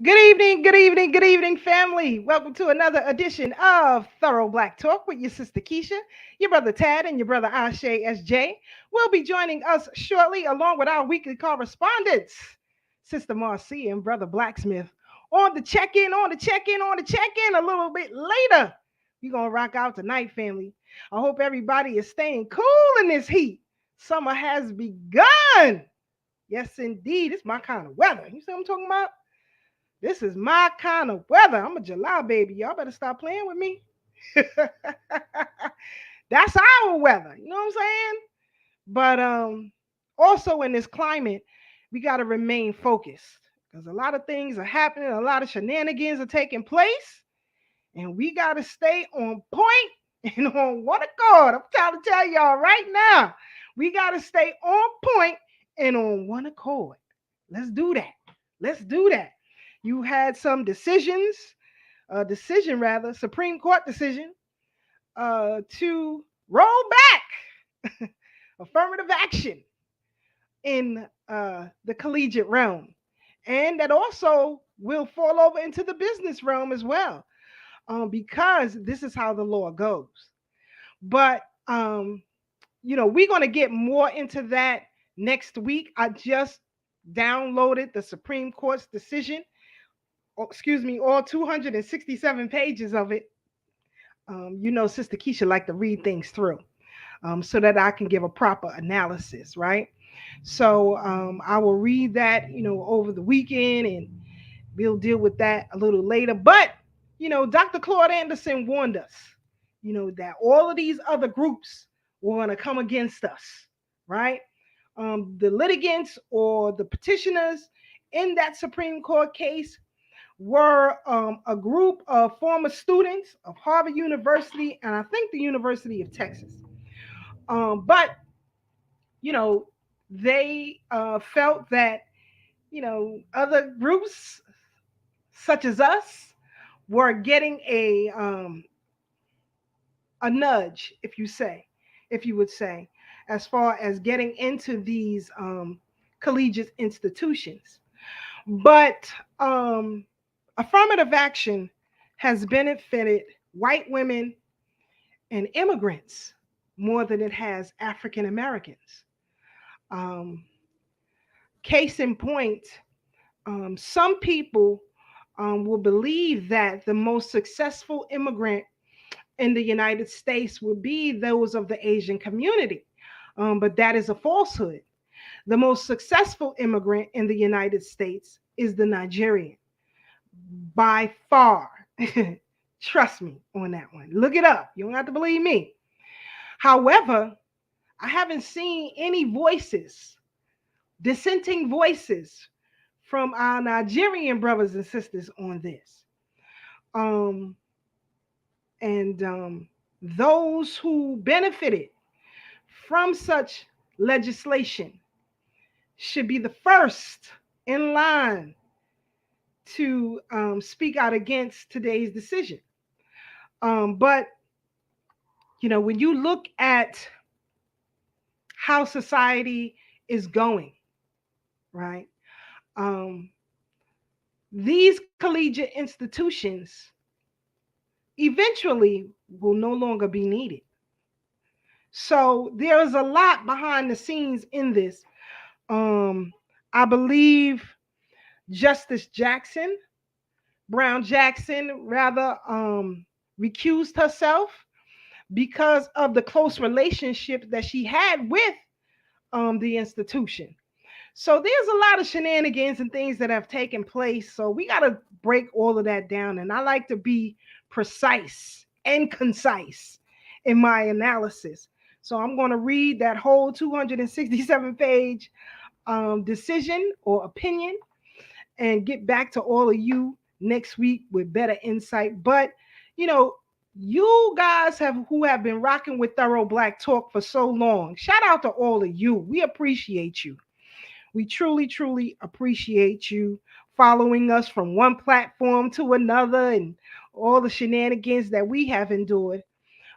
Good evening, family. Welcome to another edition of Thorough Black Talk with your sister Keisha, your brother Tad, and your brother Ashe SJ. Will be joining us shortly, along with our weekly correspondents, Sister Marcia and Brother Blacksmith, on the check in a little bit later. We're going to rock out tonight, family. I hope everybody is staying cool in this heat. Summer has begun. Yes, indeed. It's my kind of weather. You see what I'm talking about? This is my kind of weather. I'm a July baby. Y'all better stop playing with me. That's our weather. You know what I'm saying? But also in this climate, we got to remain focused because a lot of things are happening, a lot of shenanigans are taking place, and we got to stay on point and on one accord. I'm trying to tell y'all right now, we got to stay on point and on one accord. Let's do that. Let's do that. You had some Supreme Court decision to roll back affirmative action in the collegiate realm. And that also will fall over into the business realm as well, because this is how the law goes. But, we're going to get more into that next week. I just downloaded the Supreme Court's decision, all 267 pages of it. Sister Keisha like to read things through, so that I can give a proper analysis, right? So I will read that, over the weekend, and we'll deal with that a little later. But, Dr. Claude Anderson warned us, that all of these other groups were going to come against us, right? The litigants or the petitioners in that Supreme Court case were a group of former students of Harvard University and I think the University of Texas. But, they felt that, other groups such as us were getting a nudge, if you would say, as far as getting into these collegiate institutions. But affirmative action has benefited white women and immigrants more than it has African Americans. Um, Case in point, some people will believe that the most successful immigrant in the United States would be those of the Asian community. But that is a falsehood. The most successful immigrant in the United States is the Nigerian by far. Trust me on that one. Look it up. You don't have to believe me. However, I haven't seen any dissenting voices from our Nigerian brothers and sisters on this. Um, and those who benefited from such legislation should be the first in line to speak out against today's decision. But, when you look at how society is going, right? These collegiate institutions eventually will no longer be needed. So there is a lot behind the scenes in this. I believe Justice Brown Jackson, rather, recused herself because of the close relationship that she had with the institution. So there's a lot of shenanigans and things that have taken place. So we got to break all of that down. And I like to be precise and concise in my analysis. So I'm going to read that whole 267 page decision or opinion and get back to all of you next week with better insight. But, you guys who have been rocking with Thorough Black Talk for so long, shout out to all of you. We appreciate you. We truly, truly appreciate you following us from one platform to another and all the shenanigans that we have endured.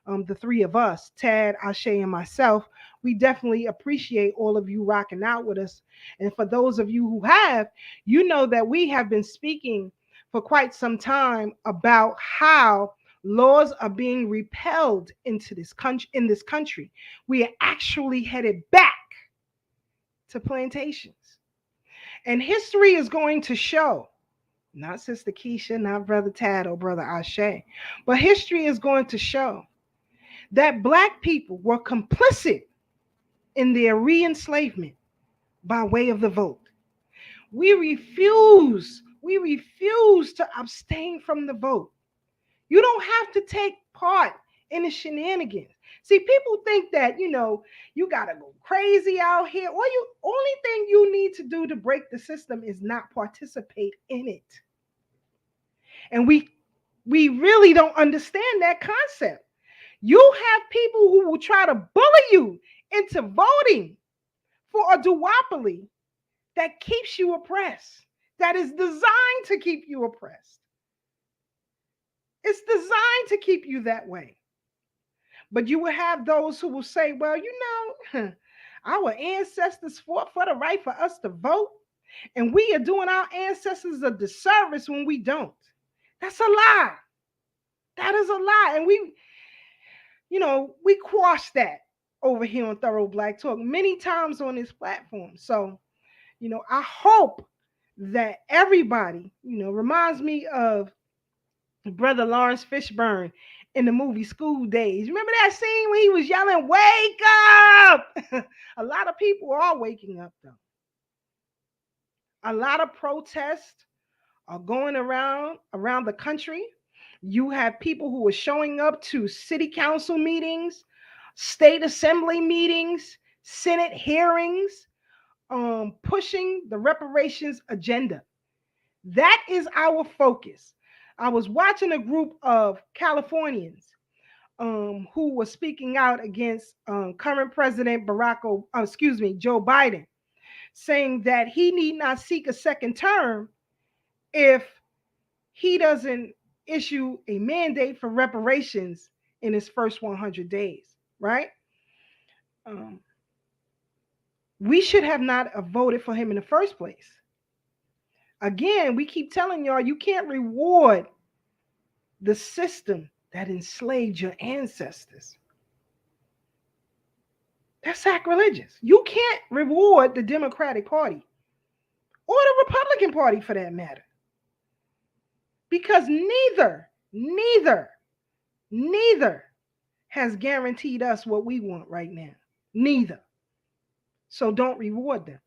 The three of us, Tad, Ashe, and myself, we definitely appreciate all of you rocking out with us. And for those of you who have, you know that we have been speaking for quite some time about how laws are being repelled into this country. In this country, we are actually headed back to plantations, and history is going to show. Not Sister Keisha, not Brother Tad or Brother Ashe, but history is going to show that Black people were complicit in their re-enslavement by way of the vote. We refuse to abstain from the vote. You don't have to take part in the shenanigans. See, people think that, you got to go crazy out here. Only thing you need to do to break the system is not participate in it. And we really don't understand that concept. You have people who will try to bully you into voting for a duopoly that keeps you oppressed, that is designed to keep you oppressed. It's designed to keep you that way. But you will have those who will say, well, our ancestors fought for the right for us to vote, and we are doing our ancestors a disservice when we don't. That's a lie. That is a lie. And we quash that over here on Thorough Black Talk many times on this platform. So, I hope that everybody, reminds me of Brother Lawrence Fishburne in the movie School Days. Remember that scene when he was yelling, "Wake up!" A lot of people are waking up, though. A lot of protests are going around the country. You have people who are showing up to city council meetings, state assembly meetings, Senate hearings, pushing the reparations agenda. That is our focus. I was watching a group of Californians who were speaking out against current President Joe Biden, saying that he need not seek a second term if he doesn't issue a mandate for reparations in his first 100 days, right? We should have not voted for him in the first place. Again, we keep telling y'all, you can't reward the system that enslaved your ancestors. That's sacrilegious. You can't reward the Democratic Party or the Republican Party for that matter. Because neither has guaranteed us what we want right now. Neither. So don't reward them.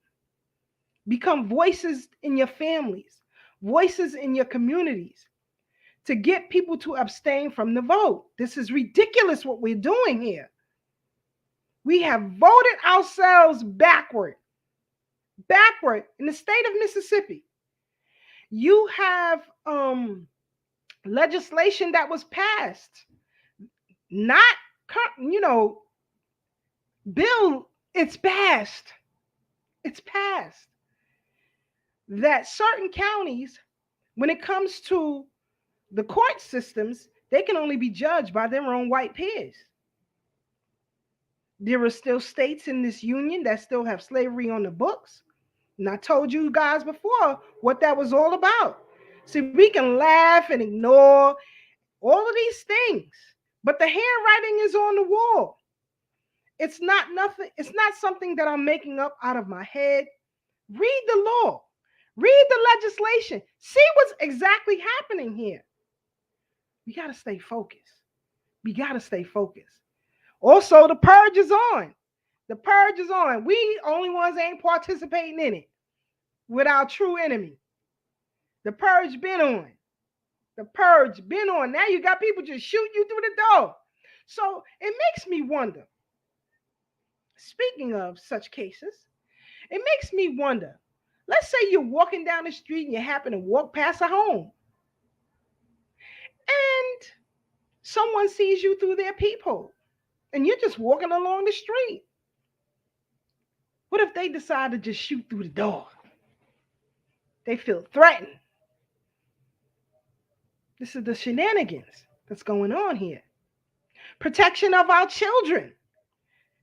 Become voices in your families, voices in your communities to get people to abstain from the vote. This is ridiculous what we're doing here. We have voted ourselves backward in the state of Mississippi. You have legislation that was passed, not, bill, it's passed. It's passed. That certain counties, when it comes to the court systems, they can only be judged by their own white peers. There are still states in this union that still have slavery on the books. And I told you guys before what that was all about. See, we can laugh and ignore all of these things, but the handwriting is on the wall. It's not something that I'm making up out of my head. Read the law. Read the legislation. See what's exactly happening here. We got to stay focused. Also, the purge is on. We only ones ain't participating in it with our true enemy. The purge been on. Now you got people just shooting you through the door. So it makes me wonder. Speaking of such cases, it makes me wonder. Let's say you're walking down the street and you happen to walk past a home, and someone sees you through their peephole, and you're just walking along the street. What if they decide to just shoot through the door? They feel threatened. This is the shenanigans that's going on here. Protection of our children.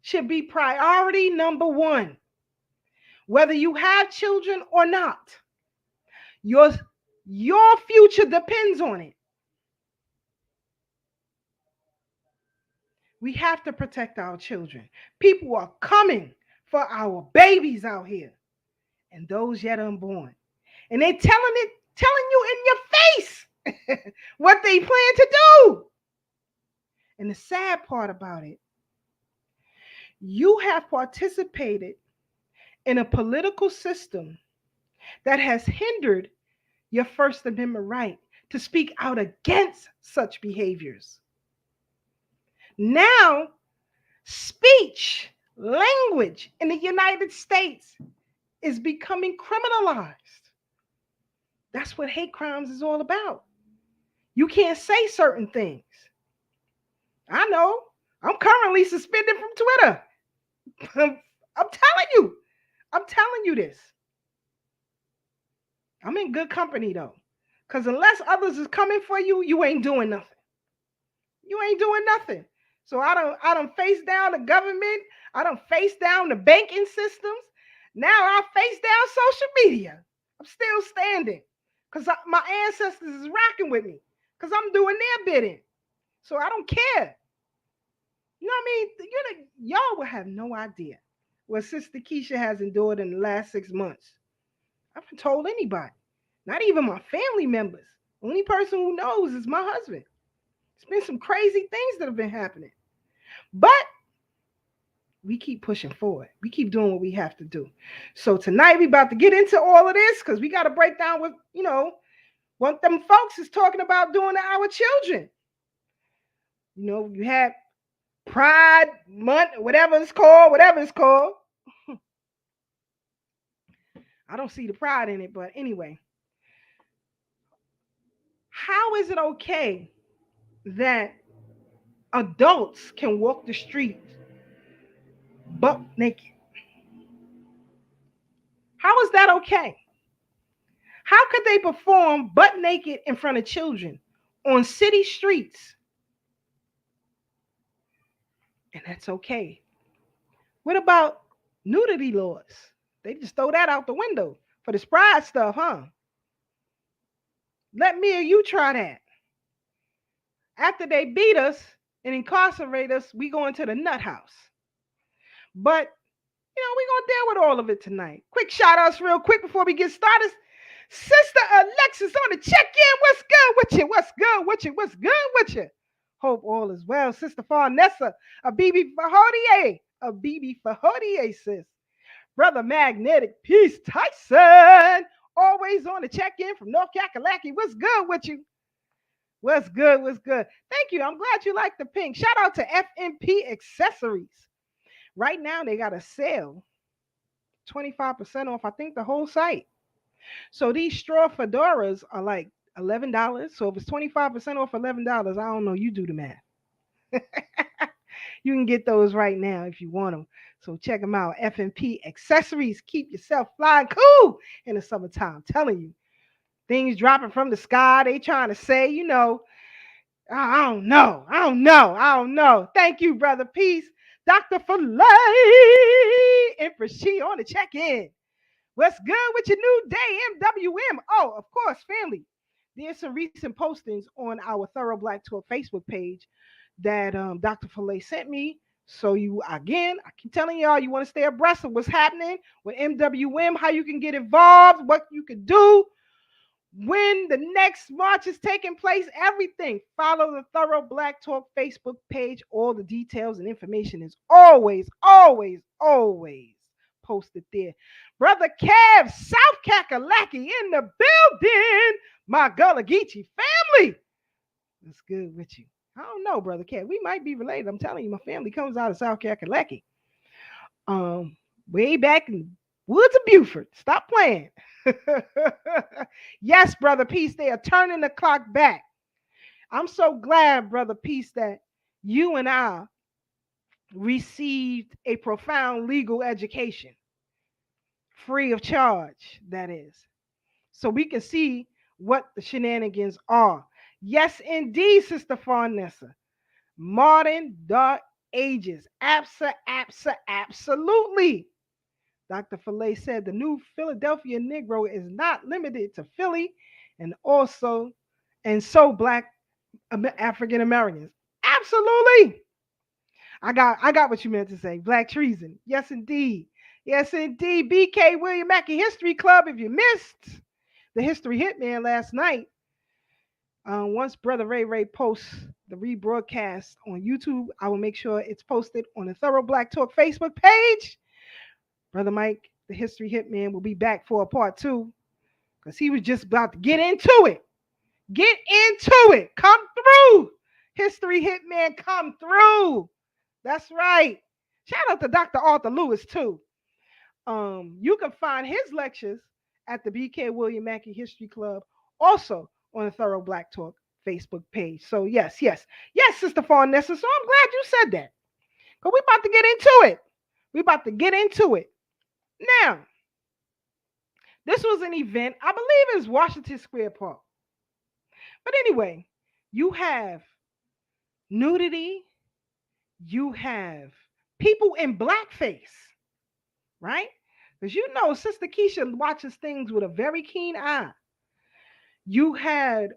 should be priority number one. Whether you have children or not, your, your future depends on it. We have to protect our children. People are coming for our babies out here and those yet unborn. And they're telling you in your face what they plan to do. And the sad part about it, you have participated in a political system that has hindered your First Amendment right to speak out against such behaviors. Now, speech, language in the United States is becoming criminalized. That's what hate crimes is all about. You can't say certain things. I know. I'm currently suspended from Twitter. I'm telling you. I'm telling you this. I'm in good company though. Because unless others is coming for you, you ain't doing nothing. You ain't doing nothing. So I don't face down the government. I don't face down the banking systems. Now I face down social media. I'm still standing. Because my ancestors is rocking with me. Because I'm doing their bidding. So I don't care. You know what I mean? Y'all will have no idea what Sister Keisha has endured in the last 6 months. I haven't told anybody, not even my family members. The only person who knows is my husband. It's been some crazy things that have been happening. But we keep pushing forward. We keep doing what we have to do. So tonight we about to get into all of this because we got to break down what them folks is talking about doing to our children. You had Pride Month, whatever it's called. I don't see the pride in it, but anyway. How is it okay that adults can walk the streets butt naked? How is that okay? How could they perform butt naked in front of children on city streets? And that's okay. What about nudity laws? They just throw that out the window for this pride stuff, huh? Let me or you try that. After they beat us and incarcerate us, we go into the nut house. But, we're going to deal with all of it tonight. Quick shout outs real quick before we get started. Sister Alexis on the check-in. What's good with you? What's good with you? What's good with you? Hope all is well. Sister Farnessa, a BB Fahodier, sis. Brother Magnetic Peace Tyson, always on the check-in from North Kakalaki. What's good with you? What's good? Thank you. I'm glad you like the pink. Shout out to FMP Accessories. Right now, they got a sale. 25% off, I think, the whole site. So these straw fedoras are like $11. So if it's 25% off $11, I don't know. You do the math. You can get those right now if you want them. So check them out. FMP Accessories. Keep yourself flying cool in the summertime. I'm telling you. Things dropping from the sky. They trying to say, I don't know. Thank you, Brother Peace. Dr. Filet and Rasheed on the check-in. What's good with your new day, MWM? Oh, of course, family. There's some recent postings on our Thorough Black Talk Facebook page that Dr. Filet sent me. So I keep telling y'all, you want to stay abreast of what's happening with MWM, how you can get involved, what you can do, when the next march is taking place, everything. Follow the Thorough Black Talk Facebook page. All the details and information is always posted there. Brother Kev, South Kakalaki in the building. My Gullah Geechee family. What's good with you? I don't know, Brother Kev. We might be related. I'm telling you, my family comes out of South Kakalaki. Way back in Woods of Beaufort. Stop playing. Yes, Brother Peace, they are turning the clock back. I'm so glad, Brother Peace, that you and I received a profound legal education, free of charge, that is, so we can see what the shenanigans are. Yes, indeed, Sister Farnessa. Modern ages. Absolutely. Dr. Fillet said the new Philadelphia Negro is not limited to Philly and also and so black African Americans. Absolutely. I got what you meant to say. Black treason. Yes, indeed. Yes, indeed. BK William Mackey History Club. If you missed the History Hitman last night, once Brother Ray posts the rebroadcast on YouTube, I will make sure it's posted on the Thorough Black Talk Facebook page. Brother Mike, the History Hitman, will be back for a part 2 because he was just about to get into it. Get into it. Come through. History Hitman, come through. That's right. Shout out to Dr. Arthur Lewis, too. You can find his lectures at the BK William Mackey History Club, also on the Thorough Black Talk Facebook page. So, yes, Sister Farnessa. So I'm glad you said that. Because we're about to get into it. Now, this was an event, I believe it was Washington Square Park. But anyway, you have nudity, you have people in blackface, right? Because you know Sister Keisha watches things with a very keen eye. You had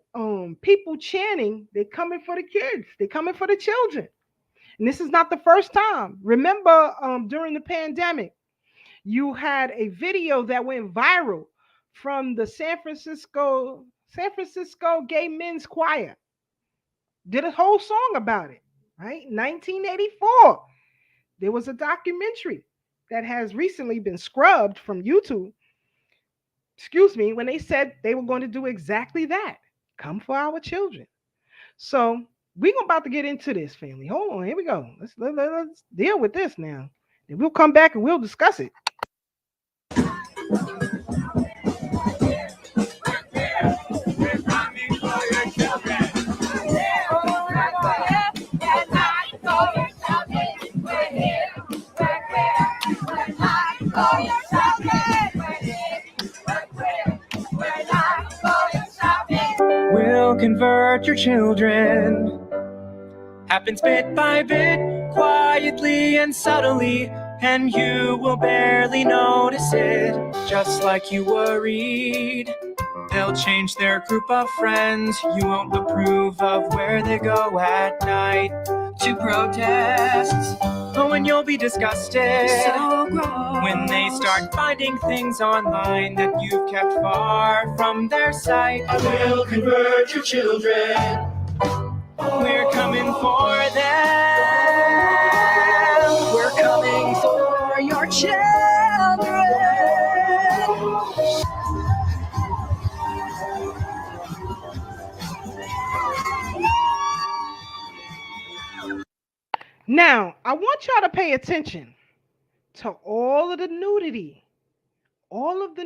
people chanting, they're coming for the kids, they're coming for the children. And this is not the first time. Remember during the pandemic, you had a video that went viral from the San Francisco Gay Men's Choir. Did a whole song about it, right? 1984. There was a documentary that has recently been scrubbed from YouTube. Excuse me, when they said they were going to do exactly that. Come for our children. So we're about to get into this, family. Hold on, here we go. Let's deal with this now. Then we'll come back and we'll discuss it. We'll convert your children. Happens bit by bit, quietly and subtly, and you will barely notice it. Just like you worried, they'll change their group of friends. You won't approve of where they go at night to protest. Oh, and you'll be disgusted when they start finding things online that you've kept far from their sight. I will convert your children. We're coming for them. We're coming for your children. Now, I want y'all to pay attention to all of the nudity, all of the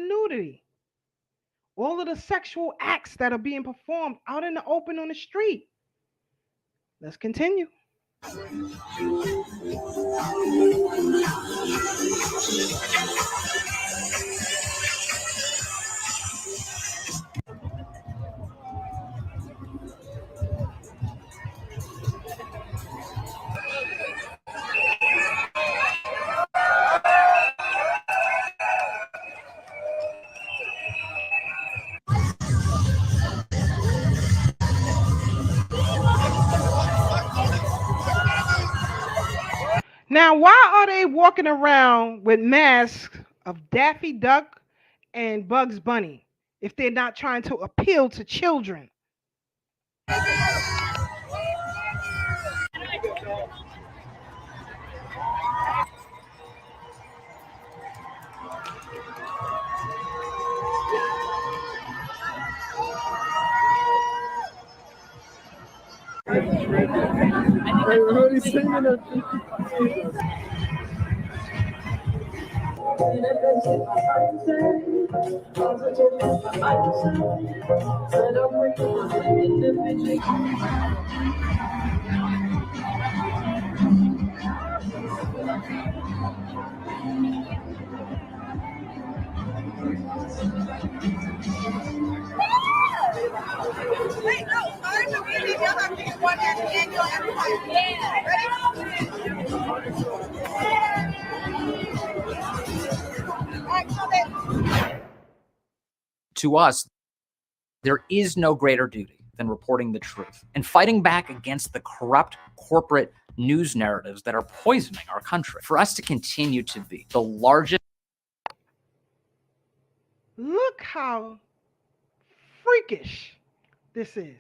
sexual acts that are being performed out in the open on the street. Let's continue. Now, why are they walking around with masks of Daffy Duck and Bugs Bunny if they're not trying to appeal to children? To us, there is no greater duty than reporting the truth and fighting back against the corrupt corporate news narratives that are poisoning our country. For us to continue to be the largest. Look how freakish this is.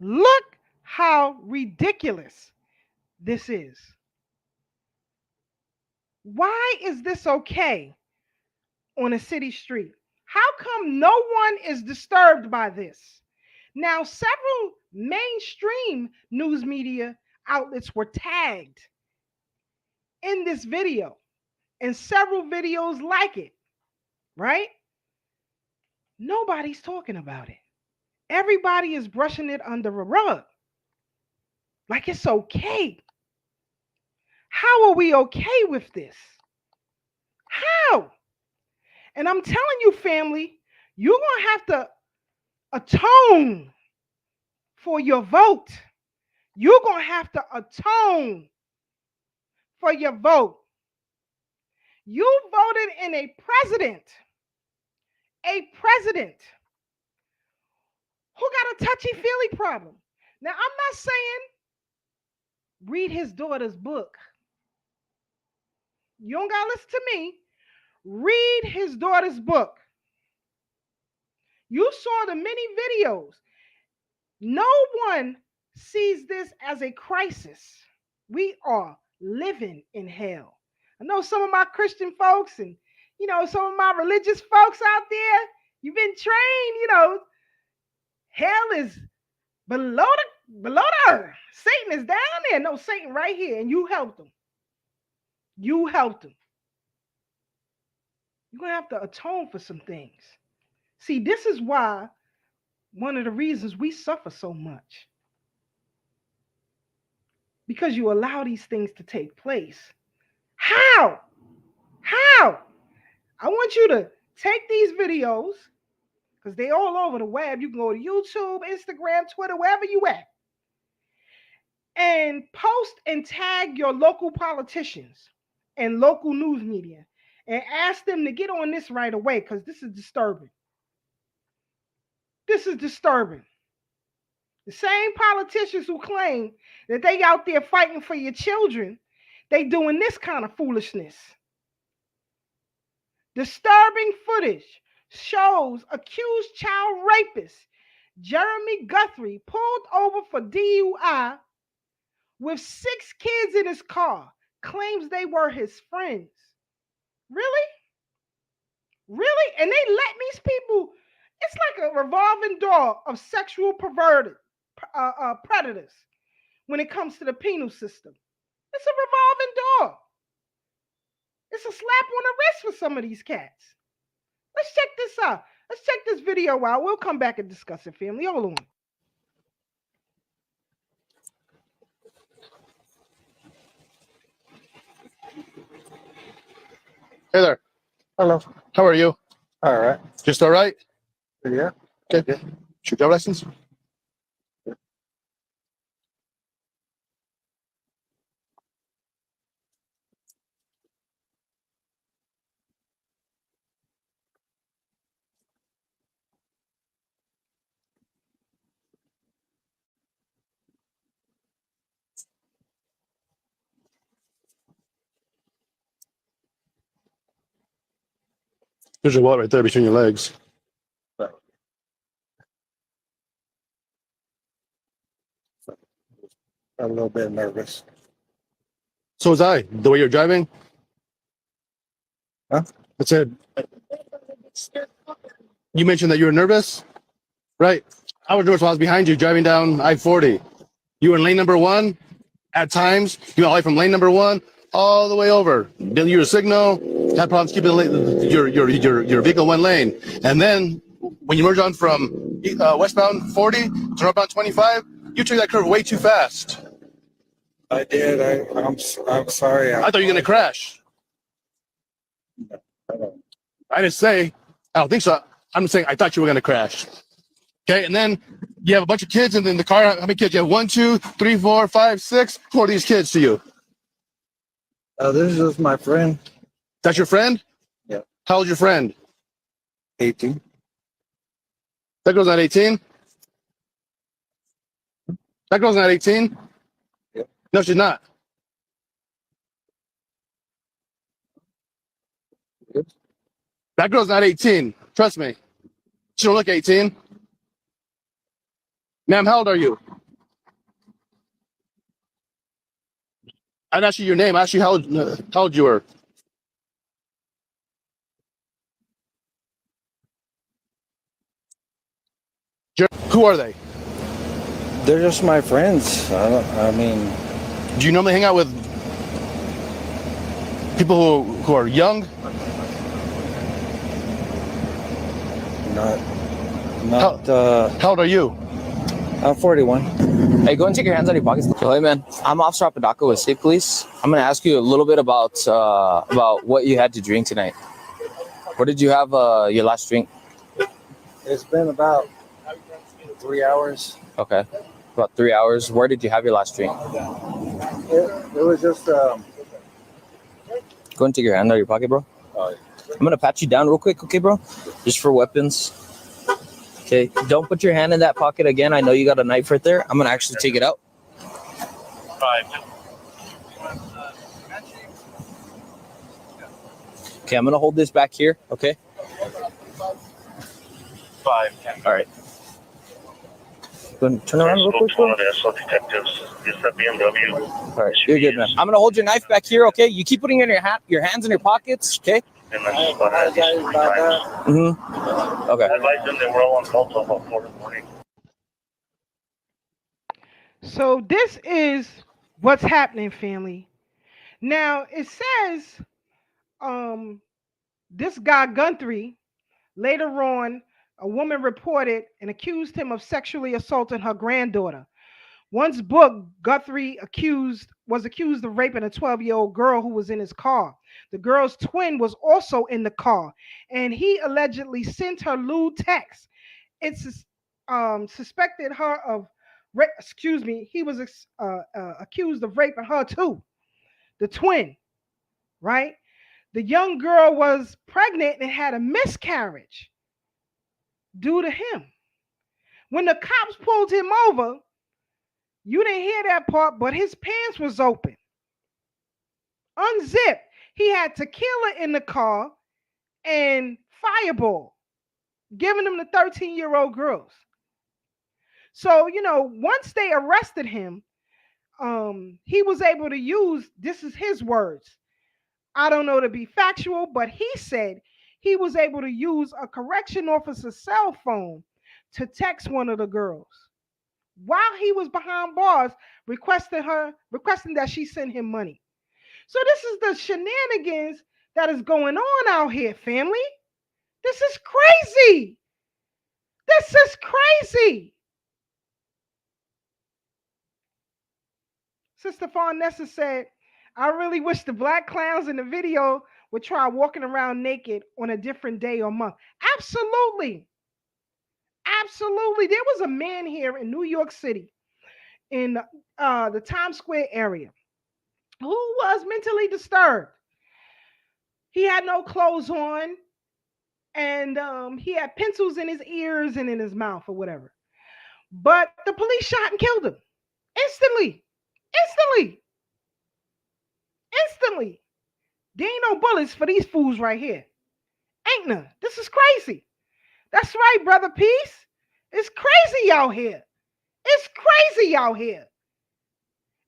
Look how ridiculous this is. Why is this okay on a city street? How come no one is disturbed by this? Now, several mainstream news media outlets were tagged in this video and several videos like it, right? Nobody's talking about it. Everybody is brushing it under a rug. Like it's okay. How are we okay with this? How? And I'm telling you, family, you're going to have to atone for your vote. You're going to have to atone for your vote. You voted in a president who got a touchy-feely problem. Now, I'm not saying read his daughter's book. You don't got to listen to me. Read his daughter's book. You saw the many videos. No one sees this as a crisis. We are living in hell. I know some of my Christian folks and, some of my religious folks out there, you've been trained, hell is below the earth. Satan is down there. No, Satan right here. And you helped him. You helped him. You're going to have to atone for some things. See, this is why one of the reasons we suffer so much. Because you allow these things to take place. How? I want you to take these videos, because they're all over the web. You can go to YouTube, Instagram, Twitter, wherever you at, and post and tag your local politicians and local news media and ask them to get on this right away, because this is disturbing. This is disturbing. The same politicians who claim that they out there fighting for your children, they doing this kind of foolishness. Disturbing footage shows accused child rapist Jeremy Guthrie pulled over for DUI with 6 kids in his car, claims they were his friends. Really? Really? And they let these people, it's like a revolving door of sexual predators when it comes to the penal system. It's a revolving door. It's a slap on the wrist for some of these cats. Let's check this out. Let's check this video out. We'll come back and discuss it, family. Hold on. Hey there. Hello. How are you? All right. Just all right? Yeah. Okay. Yeah. Should you have license? There's your wallet right there between your legs. I'm a little bit nervous. So was I. The way you're driving? Huh? I said, you mentioned that you were nervous? Right. I was nervous while I was behind you driving down I-40. You were in lane number 1. At times, you went all the way from lane number 1 all the way over. Didn't use a signal. Had problems keeping your vehicle one lane. And then when you merge on from westbound 40 to northbound 25, you took that curve way too fast. I did. I'm sorry. I thought you were going to crash. I didn't say, I don't think so. I'm saying I thought you were going to crash. Okay, and then you have a bunch of kids in the car. How many kids? You have 1, 2, 3, 4, 5, 6. Who are these kids to you? This is just my friend. That's your friend? Yeah. How old's your friend? 18. That girl's not 18. That girl's not 18. Yep. No, she's not. Yep. That girl's not 18. Trust me. She don't look 18. Ma'am, how old are you? I didn't ask you your name. I asked you how old you were. Who are they? They're just my friends. I mean, Do you normally hang out with people who are young? not. How old are you? I'm 41. Hey, go and take your hands out of your pockets. Hey, man, I'm Officer Apodaca with State Police. I'm going to ask you a little bit about what you had to drink tonight. Where did you have your last drink? It's been about 3 hours. Okay, about 3 hours. Where did you have your last drink? It was just. Go and take your hand out of your pocket, bro. I'm going to pat you down real quick, okay, bro? Just for weapons. Okay, don't put your hand in that pocket again. I know you got a knife right there. I'm going to actually take it out. 5. Okay, I'm going to hold this back here, okay? 5. All right. Go and turn around real quick, One bro. of the SWAT detectives. Is that BMW? All right, you're good, man. I'm going to hold your knife back here, okay? You keep putting in your hands in your pockets, okay? And that's just what I had these 3 times. Mm-hmm. Okay. I advised them they were all on call till about 4 in the morning. So this is what's happening, family. Now it says this guy Guthrie, later on, a woman reported and accused him of sexually assaulting her granddaughter. Once booked, Guthrie was accused of raping a 12-year-old girl who was in his car. The girl's twin was also in the car, and he allegedly sent her lewd texts. It's suspected her of he was accused of raping her too, the twin, right? The young girl was pregnant and had a miscarriage due to him. When the cops pulled him over, you didn't hear that part, but his pants was open, unzipped. He had tequila in the car and Fireball, giving them to 13-year-old girls. So, once they arrested him, he was able to use, this is his words. I don't know to be factual, but he said he was able to use a correction officer's cell phone to text one of the girls while he was behind bars, requesting that she send him money. So this is the shenanigans that is going on out here, family. This is crazy. This is crazy. Sister Farnessa said, I really wish the black clowns in the video would try walking around naked on a different day or month. Absolutely. Absolutely. There was a man here in New York City in the Times Square area who was mentally disturbed. He had no clothes on, and he had pencils in his ears and in his mouth or whatever. But the police shot and killed him instantly. Instantly. There ain't no bullets for these fools right here. Ain't none. This is crazy. That's right, brother Peace. It's crazy out here. It's crazy out here.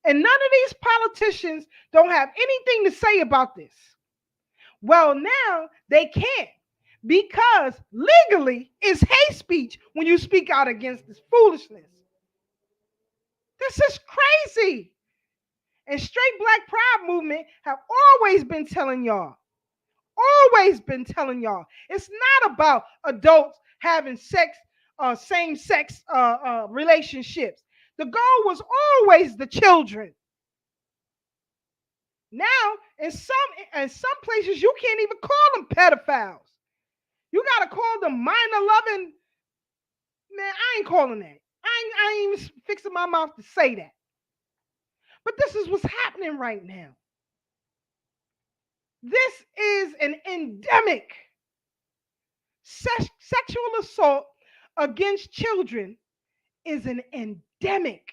And none of these politicians don't have anything to say about this. Well, now they can't, because legally it's hate speech when you speak out against this foolishness. This is crazy. And Straight Black Pride movement have always been telling y'all, it's not about adults having sex, same-sex relationships. The goal was always the children. Now, in some places, you can't even call them pedophiles. You gotta call them minor loving. Man, I ain't calling that. I ain't even fixing my mouth to say that. But this is what's happening right now. This is an endemic sexual assault against children is an endemic,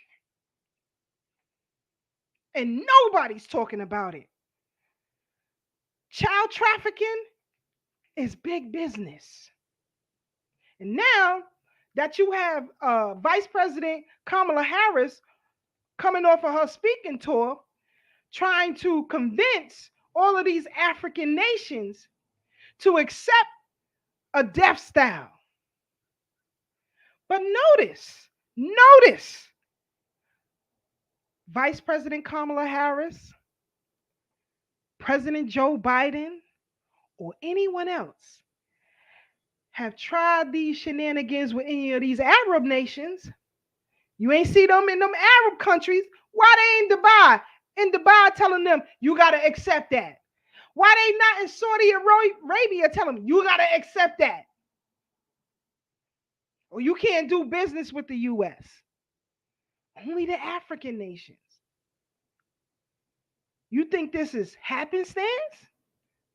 and nobody's talking about it. Child trafficking is big business. And now that you have Vice President Kamala Harris coming off of her speaking tour, trying to convince all of these African nations to accept a death style. But notice, Vice President Kamala Harris, President Joe Biden, or anyone else have tried these shenanigans with any of these Arab nations. You ain't see them in them Arab countries. Why they in Dubai? In Dubai telling them you got to accept that. Why they not in Saudi Arabia telling them you got to accept that? Or you can't do business with the U.S. Only the African nations. You think this is happenstance?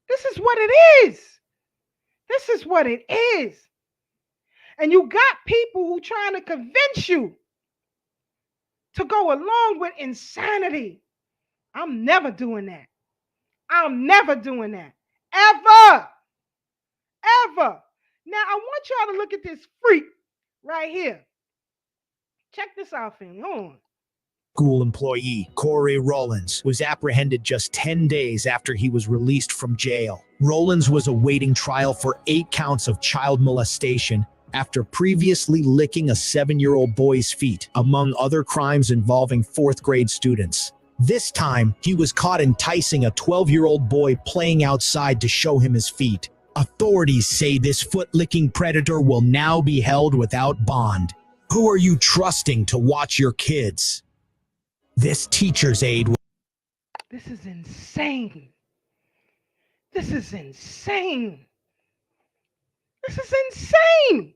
This is what it is. This is what it is. And you got people who trying to convince you to go along with insanity. I'm never doing that. I'm never doing that. Ever. Ever. Now, I want y'all to look at this freak right here. Check this out, family. Hold on. School employee Corey Rollins was apprehended just 10 days after he was released from jail. Rollins was awaiting trial for 8 counts of child molestation after previously licking a 7-year-old boy's feet, among other crimes involving 4th grade students. This time, he was caught enticing a 12-year-old boy playing outside to show him his feet. Authorities say this foot-licking predator will now be held without bond. Who are you trusting to watch your kids? This teacher's aide. This is insane. This is insane. This is insane.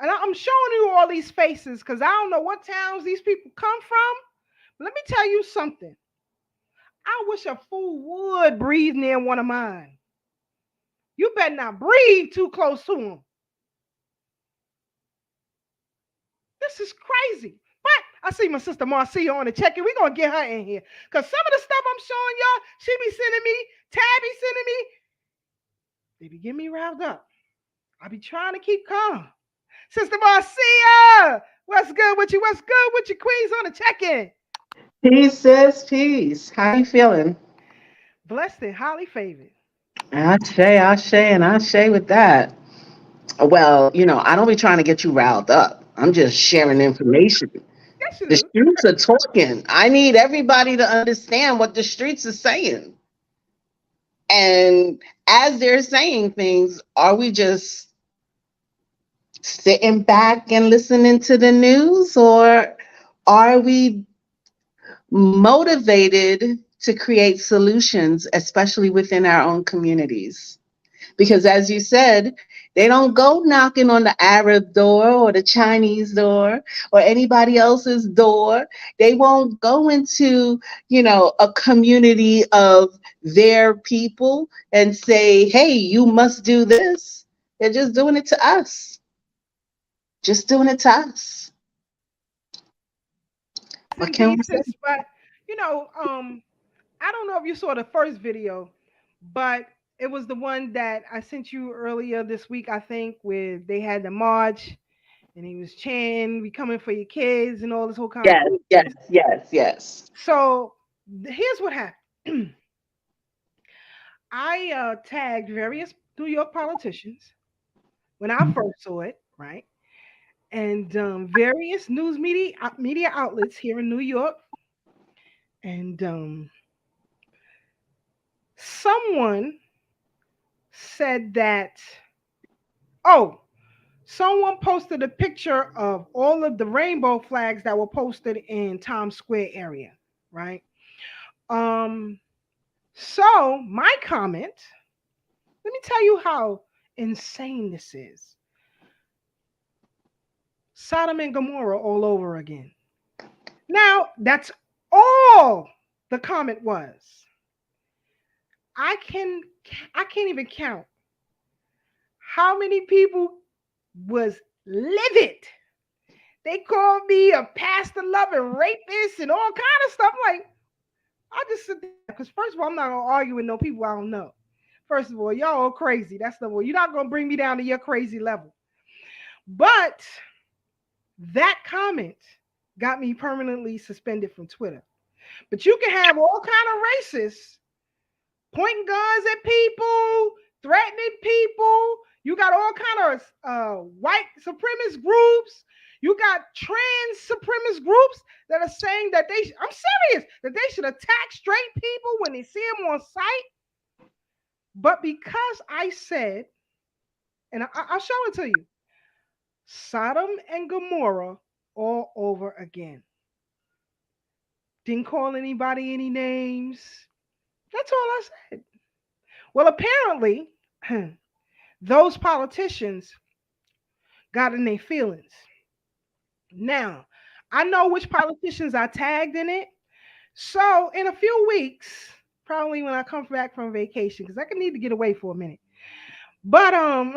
And I'm showing you all these faces because I don't know what towns these people come from. But let me tell you something. I wish a fool would breathe near one of mine. You better not breathe too close to him. This is crazy. But I see my sister Marcia on the check-in. We're going to get her in here. Because some of the stuff I'm showing y'all, she be sending me, Tabby sending me, they be getting me riled up. I be trying to keep calm. Sister Marcia, what's good with you? What's good with you, queens on the check-in? Peace, sis, peace. How you feeling? Blessed and highly favored. Ashe, and ashe with that. Well, I don't be trying to get you riled up. I'm just sharing information. Yes, you The do. streets are talking. I need everybody to understand what the streets are saying. And as they're saying things, are we just sitting back and listening to the news, or are we motivated to create solutions, especially within our own communities? Because as you said, they don't go knocking on the Arab door or the Chinese door or anybody else's door. They won't go into, a community of their people and say, hey, you must do this. They're just doing it to us. Just doing it to us. What can we say? But, I don't know if you saw the first video, but it was the one that I sent you earlier this week, I think, where they had the march and he was chanting, "We coming for your kids," and all this whole kind of Yes. So here's what happened. I tagged various New York politicians when I first saw it, right? And various news media outlets here in New York. And someone said that, someone posted a picture of all of the rainbow flags that were posted in Times Square area, right? So my comment, let me tell you how insane this is. Sodom and Gomorrah all over again. Now, that's all the comment was. I can't even count how many people was livid. They called me a pastor loving rapist and all kind of stuff. Like, I just sit there because first of all, I'm not gonna argue with no people I don't know. First of all, y'all all crazy. That's the one. You're not gonna bring me down to your crazy level. But that comment got me permanently suspended from Twitter. But you can have all kind of racists pointing guns at people, threatening people. You got all kind of white supremacist groups. You got trans supremacist groups that are saying that I'm serious, that they should attack straight people when they see them on sight. But because I said, and I'll show it to you, Sodom and Gomorrah all over again. Didn't call anybody any names. That's all I said. Well, apparently, those politicians got in their feelings. Now, I know which politicians I tagged in it. So in a few weeks, probably when I come back from vacation, because I can need to get away for a minute. But I'm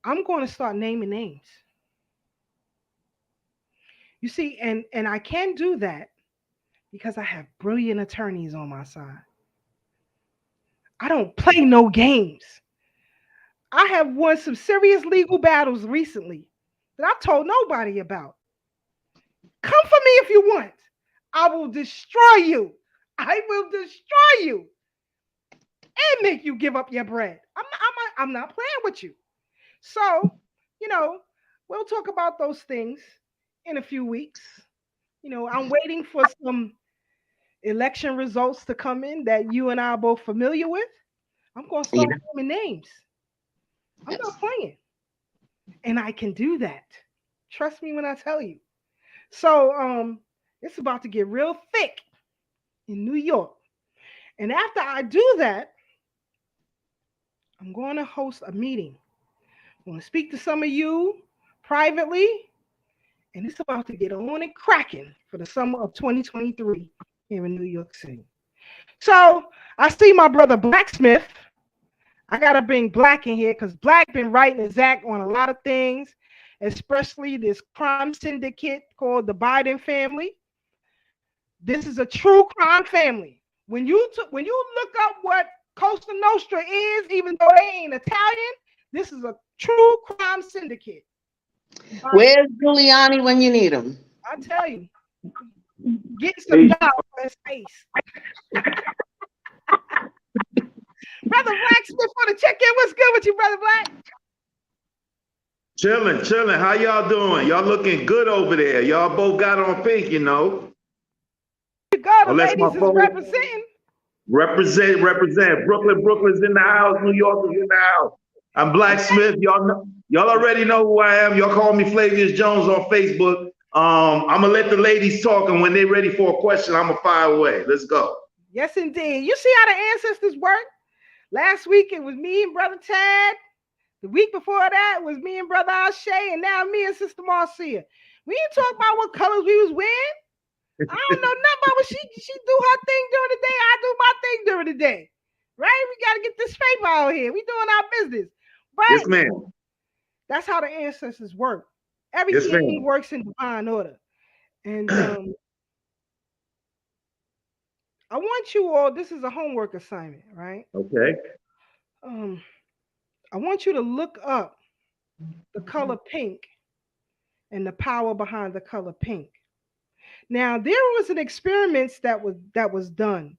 going to start naming names. You see, and I can do that because I have brilliant attorneys on my side. I don't play no games. I have won some serious legal battles recently that I've told nobody about. Come for me if you want. I will destroy you. I will destroy you and make you give up your bread. I'm not playing with you. So, we'll talk about those things in a few weeks. I'm waiting for some election results to come in that you and I are both familiar with. I'm going to start naming names. I'm not playing. And I can do that. Trust me when I tell you. So it's about to get real thick in New York. And after I do that, I'm going to host a meeting. I'm going to speak to some of you privately. And it's about to get on and cracking for the summer of 2023 here in New York City. So I see my brother Blacksmith. I got to bring Black in here because Black been writing his act on a lot of things, especially this crime syndicate called the Biden family. This is a true crime family. When you look up what Costa Nostra is, even though they ain't Italian, this is a true crime syndicate. Where's Giuliani when you need him? I tell you, get some dollars on his face. Brother Blacksmith for the check-in. What's good with you, Brother Black? Chilling. How y'all doing? Y'all looking good over there. Y'all both got on pink, You go, the ladies is representing. Represent. Brooklyn's in the house. New York is in the house. I'm Blacksmith. Y'all already know who I am. Y'all call me Flavius Jones on Facebook. I'm gonna let the ladies talk, and when they're ready for a question, I'm gonna fire away. Let's go. Yes, indeed. You see how the ancestors work? Last week it was me and Brother Tad. The week before that was me and Brother Ashe, and now me and Sister Marcia. We didn't talk about what colors we was wearing. I don't know nothing about what she do her thing during the day. I do my thing during the day. Right? We got to get this paper out here. We doing our business. But yes, ma'am. That's how the ancestors work. Everything works in divine order. And I want you all, this is a homework assignment, right? Okay. I want you to look up the color pink and the power behind the color pink. Now, there was an experiment that was done.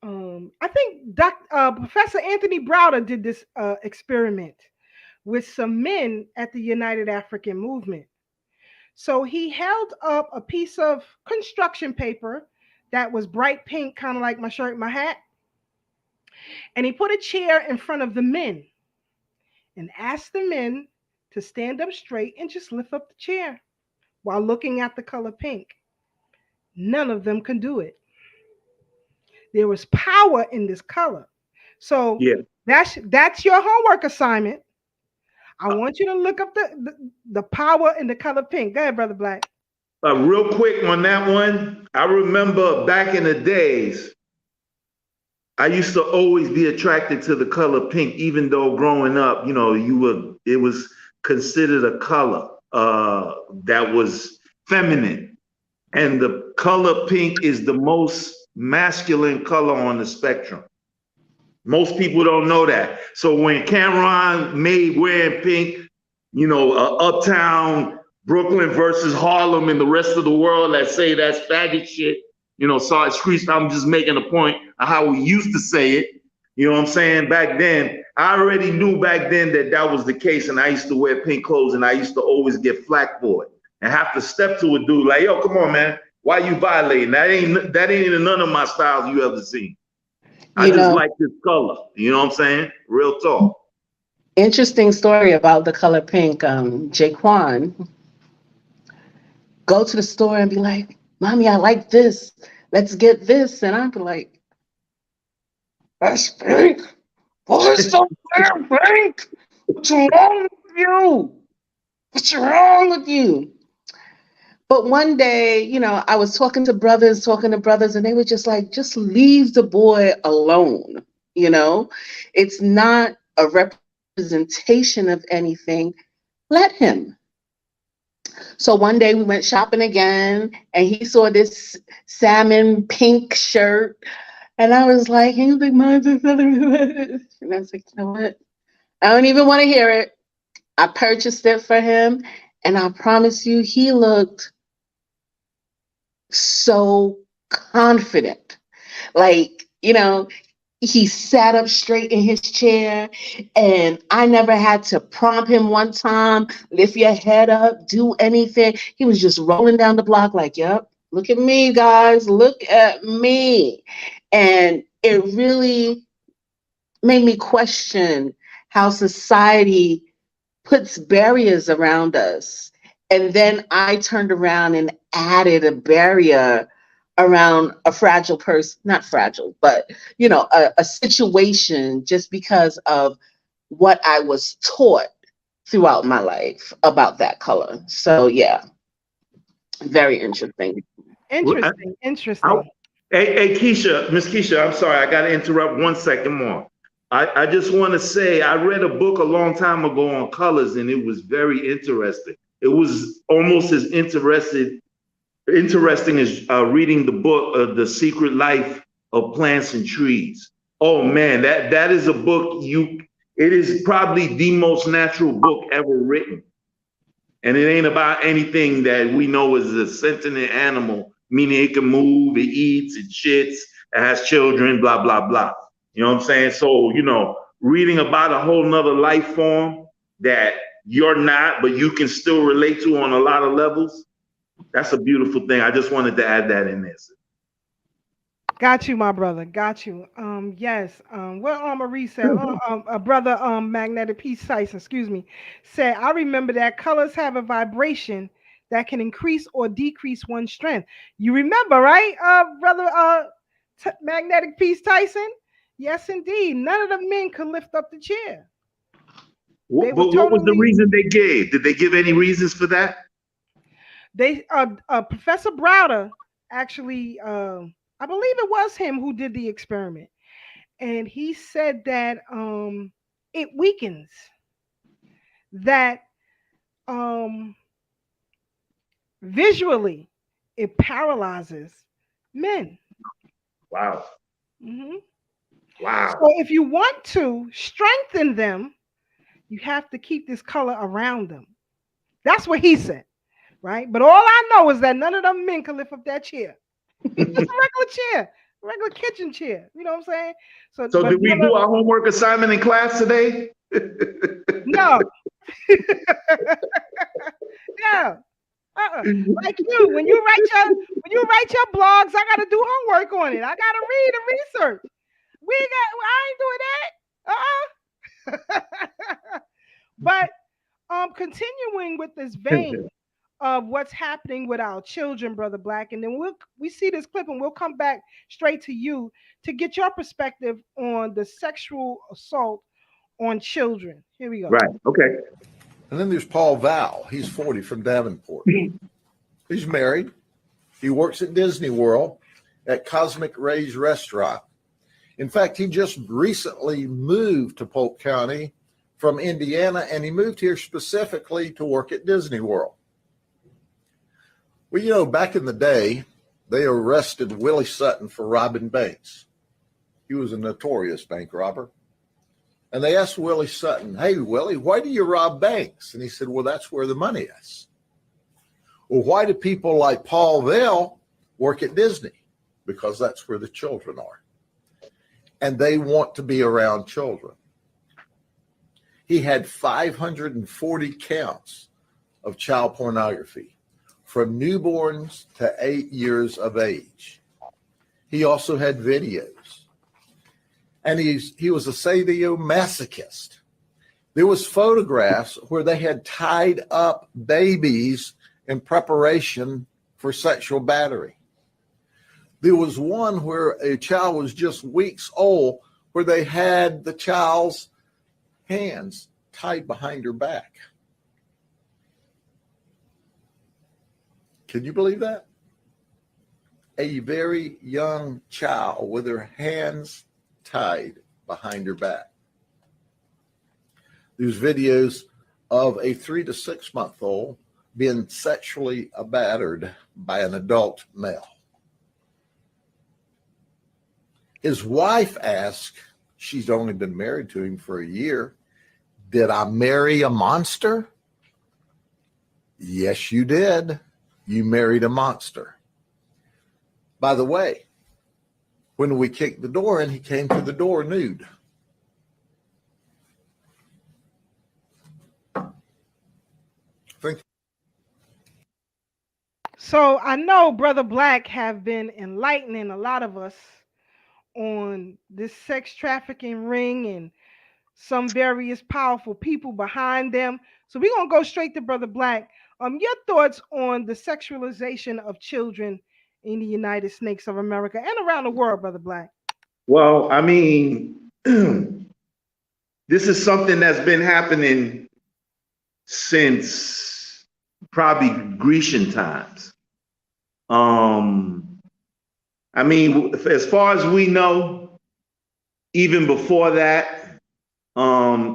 I think Professor Anthony Browder did this experiment with some men at the United African Movement. So he held up a piece of construction paper that was bright pink, kind of like my shirt and my hat. And he put a chair in front of the men and asked the men to stand up straight and just lift up the chair while looking at the color pink. None of them can do it. There was power in this color. So that's your homework assignment. I want you to look up the power in the color pink. Go ahead, Brother Black. Real quick on that one. I remember back in the days, I used to always be attracted to the color pink, even though growing up, you know, it was considered a color that was feminine. And the color pink is the most masculine color on the spectrum. Most people don't know that. So when Cameron made Wearing Pink, you know, Uptown, Brooklyn versus Harlem and the rest of the world that say that's faggot shit, you know, sorry, streets, I'm just making a point of how we used to say it. You know what I'm saying? Back then, I already knew back then that that was the case, and I used to wear pink clothes, and I used to always get flack for it and have to step to a dude like, yo, come on, man, why you violating? That ain't none of my styles you ever seen. I just like this color. You know what I'm saying? Real talk. Interesting story about the color pink. Jaquan go to the store and be like, Mommy, I like this. Let's get this. And I'd be like, that's pink. Why is so damn pink? What's wrong with you? What's wrong with you? But one day, you know, I was talking to brothers, and they were just like, just leave the boy alone. You know, it's not a representation of anything. Let him. So one day we went shopping again, and he saw this salmon pink shirt. And I was like, he was like, Mom, and I was like, you know what? I don't even want to hear it. I purchased it for him, and I promise you, he looked so confident. Like, you know, he sat up straight in his chair, and I never had to prompt him one time, lift your head up, do anything. He was just rolling down the block like, yep, look at me, guys, look at me. And it really made me question how society puts barriers around us. And then I turned around and added a barrier around a fragile person, not fragile, but, you know, a situation just because of what I was taught throughout my life about that color. So, yeah, very interesting. Interesting. Hey, Keisha, Miss Keisha, I'm sorry, I got to interrupt 1 second more. I just want to say, I read a book a long time ago on colors, and it was very interesting. It was almost as interesting as reading the book, The Secret Life of Plants and Trees. Oh man, that is a book, it is probably the most natural book ever written. And it ain't about anything that we know is a sentient animal, meaning it can move, it eats, it shits, it has children, blah, blah, blah. You know what I'm saying? So, you know, reading about a whole nother life form that you're not, but you can still relate to on a lot of levels, that's a beautiful thing. I just wanted to add that in this. Got you, my brother. Got you. Yes. What Marie said, a brother, Magnetic Peace Tyson, excuse me, said, I remember that colors have a vibration that can increase or decrease one's strength. You remember, right, brother, Magnetic Peace Tyson? Yes, indeed. None of the men could lift up the chair. What was the reason they gave? Did they give any reasons for that? They, Professor Browder, actually, I believe it was him who did the experiment, and he said that it weakens, that visually it paralyzes men. Wow. Mm-hmm. Wow. So if you want to strengthen them, you have to keep this color around them. That's what he said, right? But all I know is that none of them men can lift up that chair. It's just a regular chair, a regular kitchen chair. You know what I'm saying? So did we do our homework assignment in class today? No. No. Like you, when you write your blogs, I gotta do homework on it. I gotta read and research. I ain't doing that. But continuing with this vein of what's happening with our children, Brother Black, and then we see this clip and we'll come back straight to you to get your perspective on the sexual assault on children. Here we go. Right. Okay. And then there's Paul Val. He's 40 from Davenport. He's married. He works at Disney World at Cosmic Rays Restaurant. In fact, he just recently moved to Polk County from Indiana, and he moved here specifically to work at Disney World. Well, you know, back in the day, they arrested Willie Sutton for robbing banks. He was a notorious bank robber. And they asked Willie Sutton, "Hey, Willie, why do you rob banks?" And he said, "Well, that's where the money is." "Well, why do people like Paul Vell work at Disney?" "Because that's where the children are. And they want to be around children." He had 540 counts of child pornography from newborns to 8 years of age. He also had videos. And he was a sadomasochist. There was photographs where they had tied up babies in preparation for sexual battery. There was one where a child was just weeks old, where they had the child's hands tied behind her back. Can you believe that? A very young child with her hands tied behind her back. There's videos of a 3 to 6 month old being sexually battered by an adult male. His wife asked, she's only been married to him for a year, "Did I marry a monster?" "Yes, you did. You married a monster." By the way, when we kicked the door in, he came to the door nude. So I know Brother Black have been enlightening a lot of us on this sex trafficking ring and some various powerful people behind them. So we're gonna go straight to Brother Black. Your thoughts on the sexualization of children in the United States of America and around the world, Brother Black? Well, I mean, this is something that's been happening since probably Grecian times. I mean, as far as we know, even before that,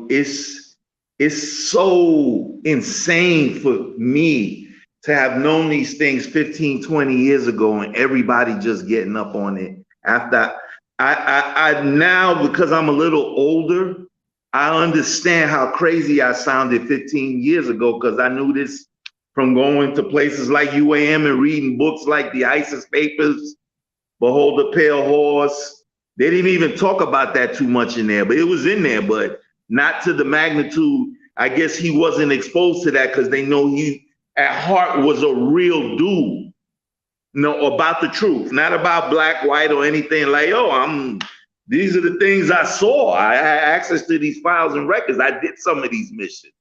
it's so insane for me to have known these things 15, 20 years ago and everybody just getting up on it. After I now, because I'm a little older, I understand how crazy I sounded 15 years ago, because I knew this from going to places like UAM and reading books like the ISIS Papers, Behold the Pale Horse. They didn't even talk about that too much in there, but it was in there, but not to the magnitude. I guess he wasn't exposed to that because they know he at heart was a real dude. About the truth, not about black, white, or anything like, these are the things I saw. I had access to these files and records. I did some of these missions.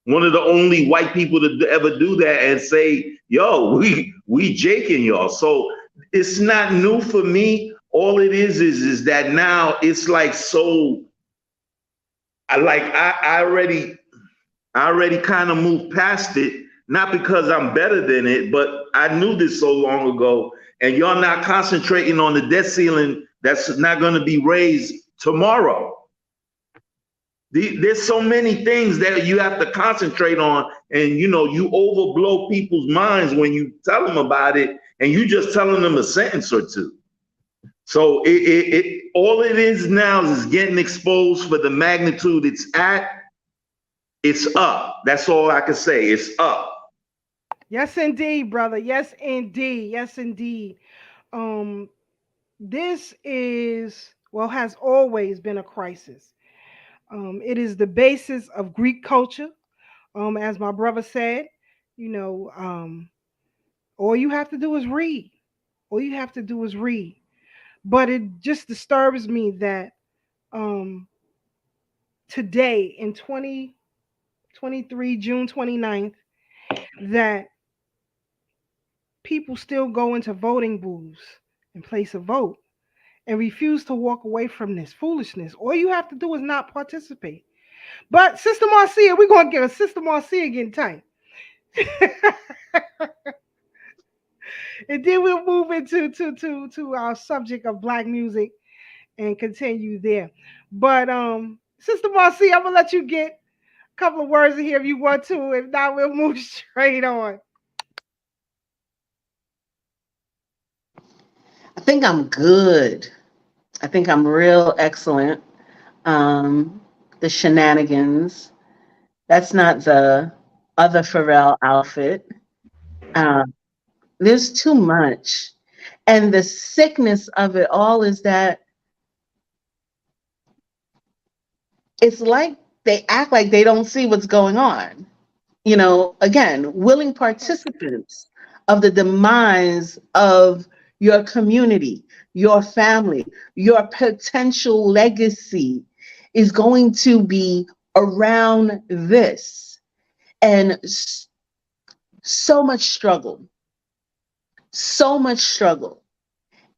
One of the only white people to ever do that and say, "Yo, we jaking y'all." So it's not new for me. All it is that now it's like, so I already kind of moved past it, not because I'm better than it, but I knew this so long ago, and y'all not concentrating on the debt ceiling that's not going to be raised tomorrow. There's so many things that you have to concentrate on, and you overblow people's minds when you tell them about it, and you just telling them a sentence or two. So all it is now is getting exposed for the magnitude it's at. It's up. That's all I can say. It's up. Yes, indeed, brother. Yes, indeed. Yes, indeed. This has always been a crisis. It is the basis of Greek culture. As my brother said, all you have to do is read. All you have to do is read. But it just disturbs me that today in 2023, June 29th, that people still go into voting booths and place a vote and refuse to walk away from this foolishness. All you have to do is not participate. But Sister Marcia, we're going to get a Sister Marcia getting tight. And then we'll move into to our subject of Black music and continue there. But Sister Marcy, I'm gonna let you get a couple of words in here if you want to. If not, we'll move straight on. I think I'm good. I think I'm real excellent. The shenanigans. That's not the other Pharrell outfit. Um, there's too much. And the sickness of it all is that it's like they act like they don't see what's going on. You know, again, willing participants of the demise of your community, your family, your potential legacy is going to be around this. And so much struggle, so much struggle.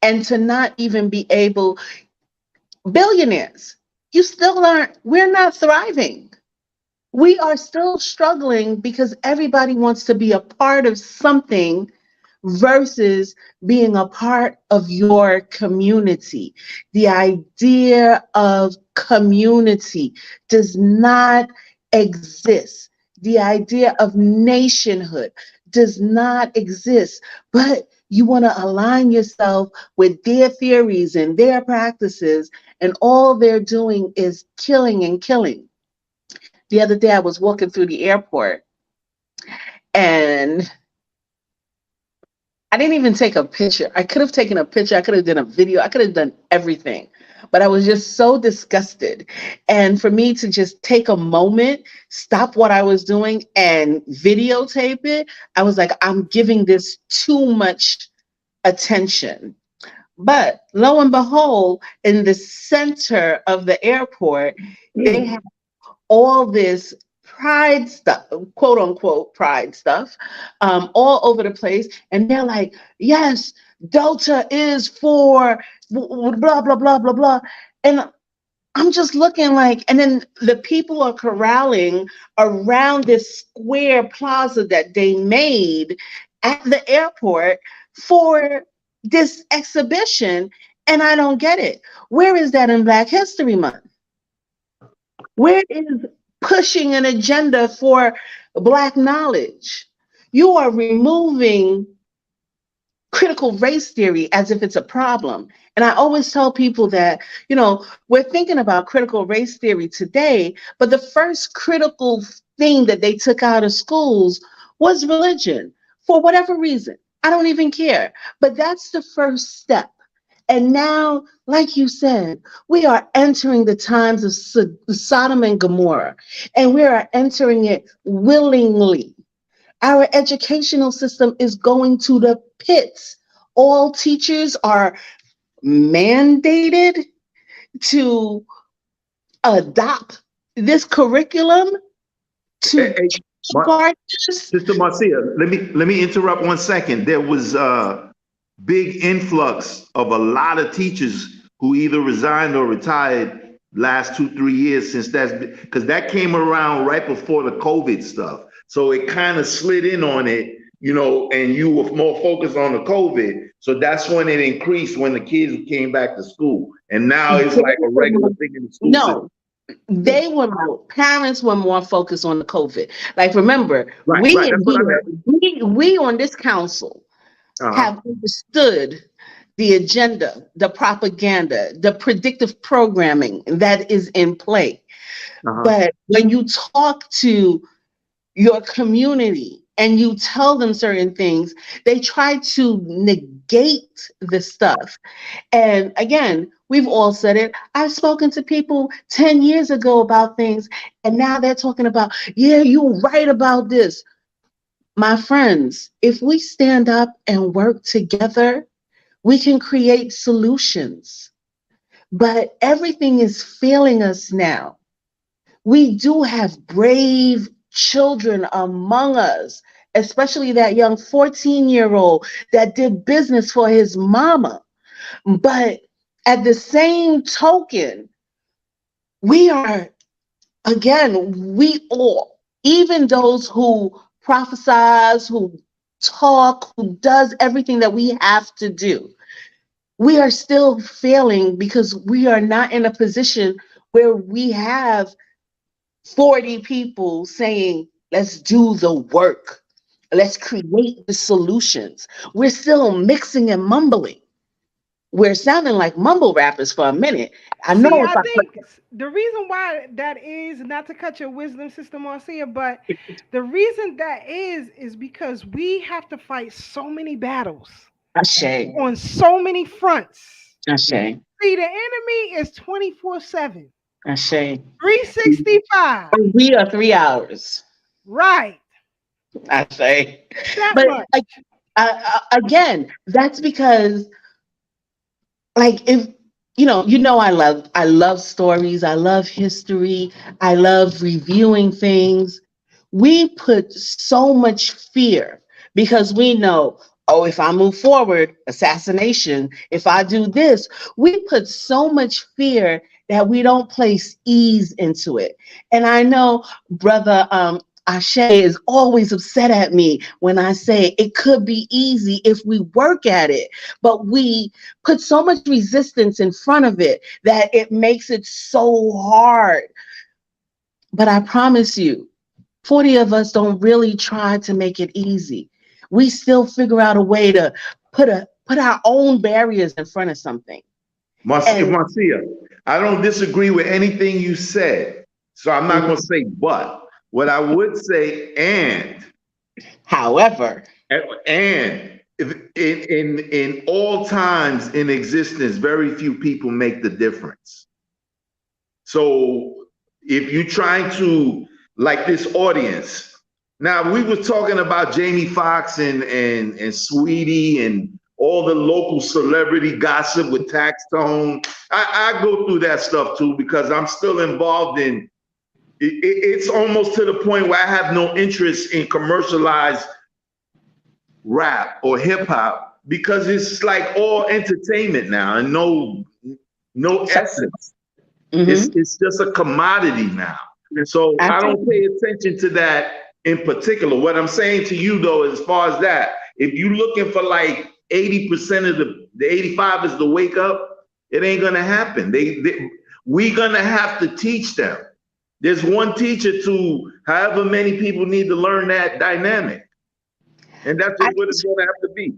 And to not even be able, billionaires, you still aren't, we're not thriving. We are still struggling because everybody wants to be a part of something versus being a part of your community. The idea of community does not exist. The idea of nationhood does not exist, but you want to align yourself with their theories and their practices, and all they're doing is killing and killing. The other day I was walking through the airport and I didn't even take a picture. I could have taken a picture. I could have done a video. I could have done everything. But I was just so disgusted. And for me to just take a moment, stop what I was doing and videotape it, I was like, I'm giving this too much attention. But lo and behold, in the center of the airport, they have all this pride stuff, quote unquote pride stuff, all over the place. And they're like, yes, Delta is for blah, blah, blah, blah, blah. And I'm just looking like, and then the people are corralling around this square plaza that they made at the airport for this exhibition. And I don't get it. Where is that in Black History Month? Where is pushing an agenda for Black knowledge? You are removing critical race theory as if it's a problem. And I always tell people that, you know, we're thinking about critical race theory today, but the first critical thing that they took out of schools was religion for whatever reason. I don't even care. But that's the first step. And now, like you said, we are entering the times of Sodom and Gomorrah, and we are entering it willingly. Our educational system is going to the pits. All teachers are mandated to adopt this curriculum to Sister Marcia, let me interrupt 1 second. There was big influx of a lot of teachers who either resigned or retired last 2-3 years since because that came around right before the COVID stuff. So it kind of slid in on it, you know, and you were more focused on the COVID. So that's when it increased when the kids came back to school. And now it's like a regular thing in the school system. They were parents were more focused on the COVID. Like, remember, we on this council have understood the agenda, the propaganda, the predictive programming that is in play. But when you talk to your community and you tell them certain things, they try to negate the stuff. And again, we've all said it. I've spoken to people 10 years ago about things, and now they're talking about, yeah, you're right about this. My friends, if we stand up and work together, we can create solutions. But everything is failing us now. We do have brave children among us, especially that young 14-year-old that did business for his mama. But at the same token, we are, again, we all, even those who prophesize, who talk, who does everything that we have to do, we are still failing because we are not in a position where we have 40 people saying, let's do the work. Let's create the solutions. We're still mixing and mumbling. We're sounding like mumble rappers for a minute. I know See, if I I think the reason why that is, not to cut your wisdom system, Marcia, but the reason that is because we have to fight so many battles Ashe, on so many fronts. Ashe, See, the enemy is 24/7, Ashe. 365. We are 3 hours. Right. Ashe. That But much. like, again, that's because like if I love stories, I love history, I love reviewing things. We put so much fear because we know, oh, if I move forward, assassination, if I do this, we put so much fear that we don't place ease into it. And I know brother Ashe is always upset at me when I say it could be easy if we work at it, but we put so much resistance in front of it that it makes it so hard. But I promise you, 40 of us don't really try to make it easy. We still figure out a way to put our own barriers in front of something. Marcia, I don't disagree with anything you said. So I'm not going to say but. What I would say, however, and if, in all times in existence, very few people make the difference. So if you're trying to, like this audience, now we were talking about Jamie Foxx and Sweetie and all the local celebrity gossip with Tax Tone. I go through that stuff too because I'm still involved in it's almost to the point where I have no interest in commercialized rap or hip hop because it's like all entertainment now and no essence. It's just a commodity now. So I don't pay attention to that in particular. What I'm saying to you though, as far as that, if you're looking for like 80% of the 85 is to wake up, it ain't gonna happen. We gonna have to teach them. There's one teacher to however many people need to learn that dynamic. And that's just what it's gonna have to be.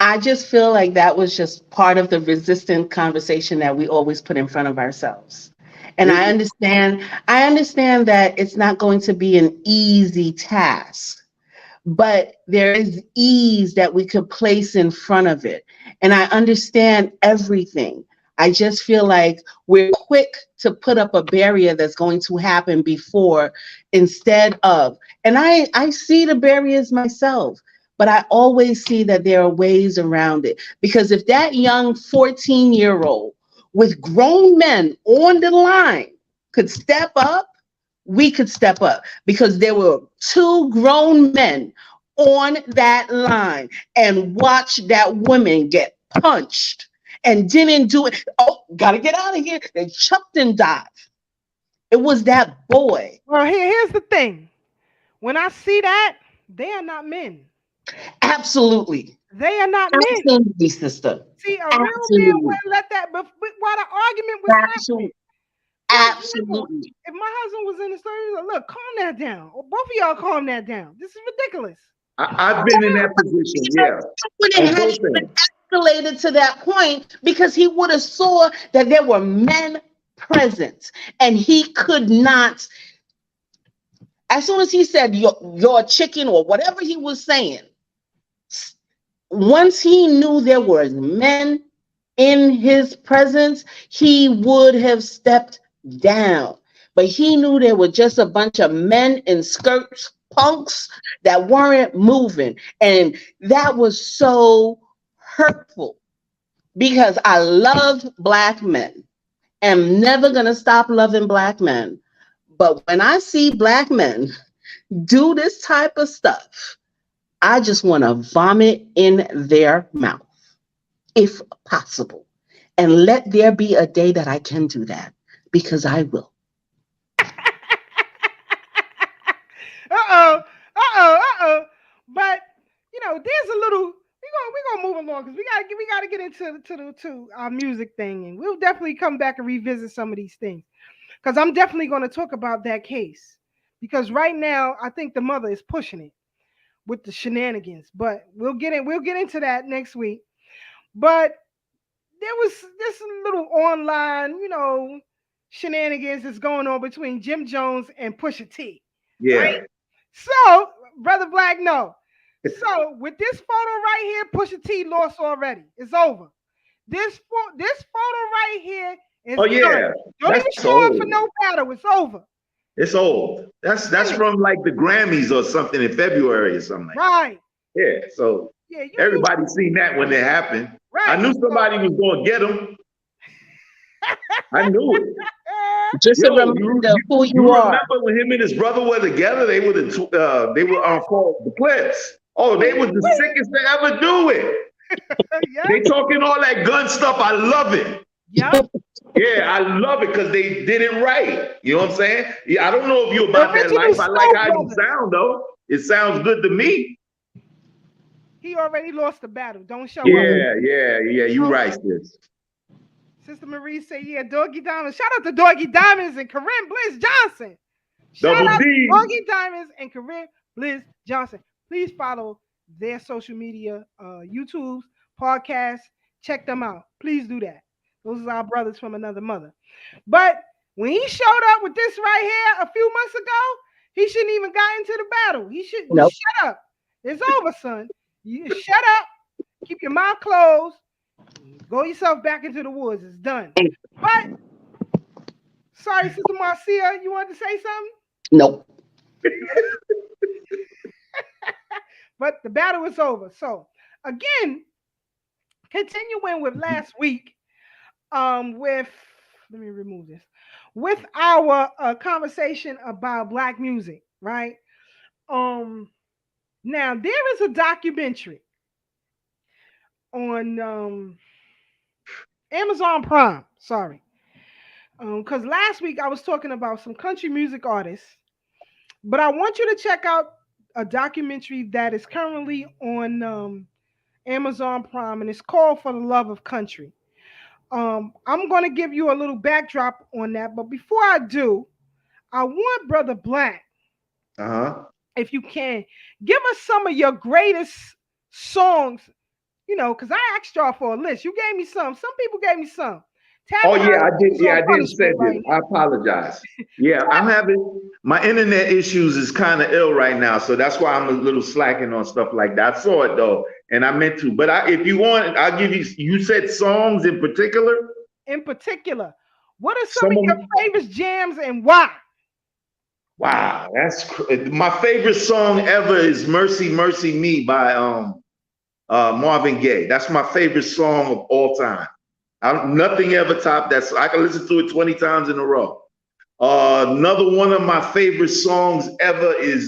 I just feel like that was just part of the resistant conversation that we always put in front of ourselves. And I understand that it's not going to be an easy task, but there is ease that we could place in front of it. And I understand everything. I just feel like we're quick to put up a barrier that's going to happen before instead of, and I see the barriers myself, but I always see that there are ways around it. Because if that young 14-year-old with grown men on the line could step up, we could step up because there were 2 grown men on that line and watch that woman get punched and didn't do it. Oh, gotta get out of here. They chucked and dived. It was that boy. Well, here's the thing. When I see that, they are not men. Absolutely. They are not men. Absolutely, sister. See, a real man wouldn't let that, but while the argument was happening. Absolutely. If my husband was in the story, he was like, look, calm that down. Or both of y'all calm that down. This is ridiculous. I've been in that position, yeah. It had even escalated to that point because he would have saw that there were men present and he could not, as soon as he said your chicken or whatever he was saying, once he knew there were men in his presence, he would have stepped down. But he knew there were just a bunch of men in skirts, punks that weren't moving. And that was so hurtful because I love Black men. I'm never going to stop loving Black men. But when I see Black men do this type of stuff, I just want to vomit in their mouth, if possible. And let there be a day that I can do that, because I will. But, there's a little, we gonna move along because we gotta get into our music thing, and we'll definitely come back and revisit some of these things because I'm definitely going to talk about that case because right now I think the mother is pushing it with the shenanigans, but we'll get into that next week. But there was this little online, shenanigans that's going on between Jim Jones and Pusha T. Yeah. Right? So, Brother Black, no. So with this photo right here, Pusha T lost already. It's over. This photo right here is Oh yeah. done. Don't even That's show up old. for no battle. It's over. It's old. That's from like the Grammys or something in February or something like that. Right. Yeah. So Yeah. everybody seen that when it happened. Right. I knew somebody was going to get him. I knew it. Just a reminder who you are. Remember when him and his brother were together? They were called the Clips. Oh, they were the sickest to ever do it. Yeah. They talking all that gun stuff. I love it. Yeah. Yeah, I love it because they did it right. You know what I'm saying? Yeah, I don't know if you're about that Original life. I like how Soul you sound though. It sounds good to me. He already lost the battle. Don't show up. Yeah. You right, sis. Sister Marie say, yeah, Doggy Diamonds. Shout out to Doggy Diamonds and Corinne Bliss Johnson. Shout out to Doggy Diamonds and Corinne Bliss Johnson. Please follow their social media, YouTube's, podcasts. Check them out. Please do that. Those are our brothers from another mother. But when he showed up with this right here a few months ago, he shouldn't even got into the battle. He should shut up. It's over, son. You shut up. Keep your mouth closed. Go yourself back into the woods. It's done. But sorry, Sister Marcia, you wanted to say something? Nope. But the battle is over. So again, continuing with last week, let me remove this. With our conversation about Black music, right? Now there is a documentary on Amazon Prime. Sorry. Because last week I was talking about some country music artists, but I want you to check out a documentary that is currently on Amazon Prime, and it's called For the Love of Country. I'm going to give you a little backdrop on that, but before I do, I want Brother Black, if you can, give us some of your greatest songs, because I asked y'all for a list. You gave me some. Some people gave me some. Oh yeah, I did. Yeah, I did say this. I apologize. Yeah, I'm having my internet issues is kind of ill right now, so that's why I'm a little slacking on stuff like that. I saw it though, and I meant to. But if you want, I'll give you. You said songs in particular. In particular, what are some of your favorite jams and why? Wow, my favorite song ever is "Mercy, Mercy Me" by Marvin Gaye. That's my favorite song of all time. Nothing ever topped that. I can listen to it 20 times in a row. Another one of my favorite songs ever is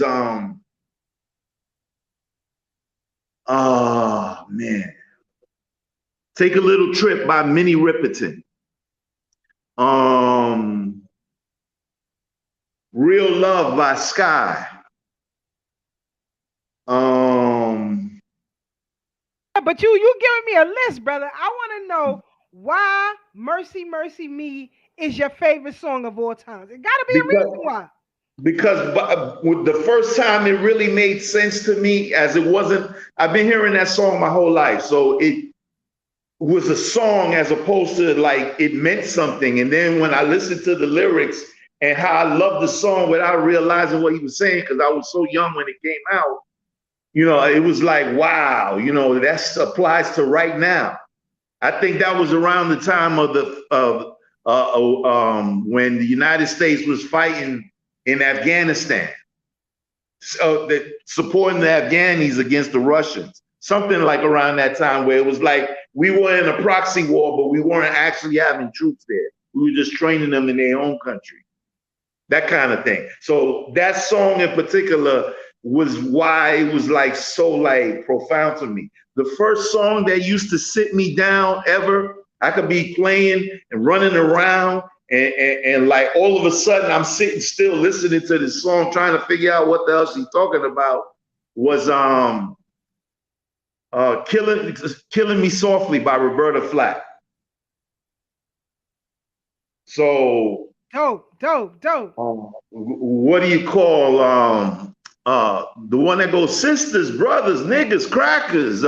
Take a Little Trip by Minnie Riperton. Real Love by Sky. But you giving me a list, brother. I want to know why Mercy, Mercy Me is your favorite song of all time. It got to be a reason why. Because the first time it really made sense to me, as it wasn't, I've been hearing that song my whole life. So it was a song as opposed to like it meant something. And then when I listened to the lyrics and how I loved the song without realizing what he was saying, because I was so young when it came out, it was like, wow, that applies to right now. I think that was around the time of when the United States was fighting in Afghanistan, so supporting the Afghanis against the Russians. Something like around that time where it was like we were in a proxy war, but we weren't actually having troops there. We were just training them in their own country. That kind of thing. So that song in particular was why it was like so like profound to me. The first song that used to sit me down ever, I could be playing and running around and like all of a sudden I'm sitting still listening to this song trying to figure out what the hell she's talking about, was Killing Me Softly by Roberta Flack. So Dope. what do you call the one that goes sisters, brothers, niggas, crackers?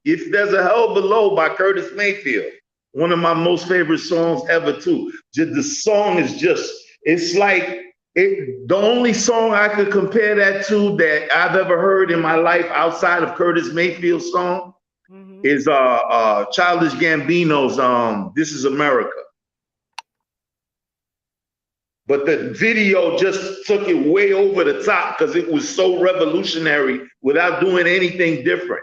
If There's a Hell Below by Curtis Mayfield. One of my most favorite songs ever too. The song is just, it's like the only song I could compare that to that I've ever heard in my life outside of Curtis Mayfield's song is Childish Gambino's This Is America. But the video just took it way over the top because it was so revolutionary without doing anything different.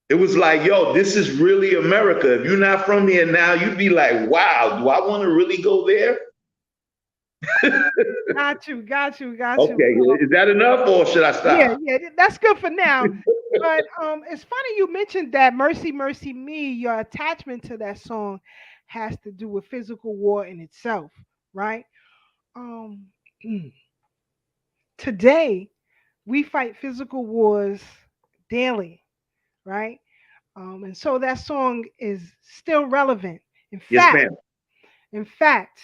It was like, yo, this is really America. If you're not from here now, you'd be like, wow, do I want to really go there? Got you. Okay, is that enough or should I stop? Yeah, that's good for now. But it's funny you mentioned that Mercy, Mercy Me, your attachment to that song has to do with physical war in itself, right? Today, we fight physical wars daily, right? And so that song is still relevant. Yes, ma'am. In fact,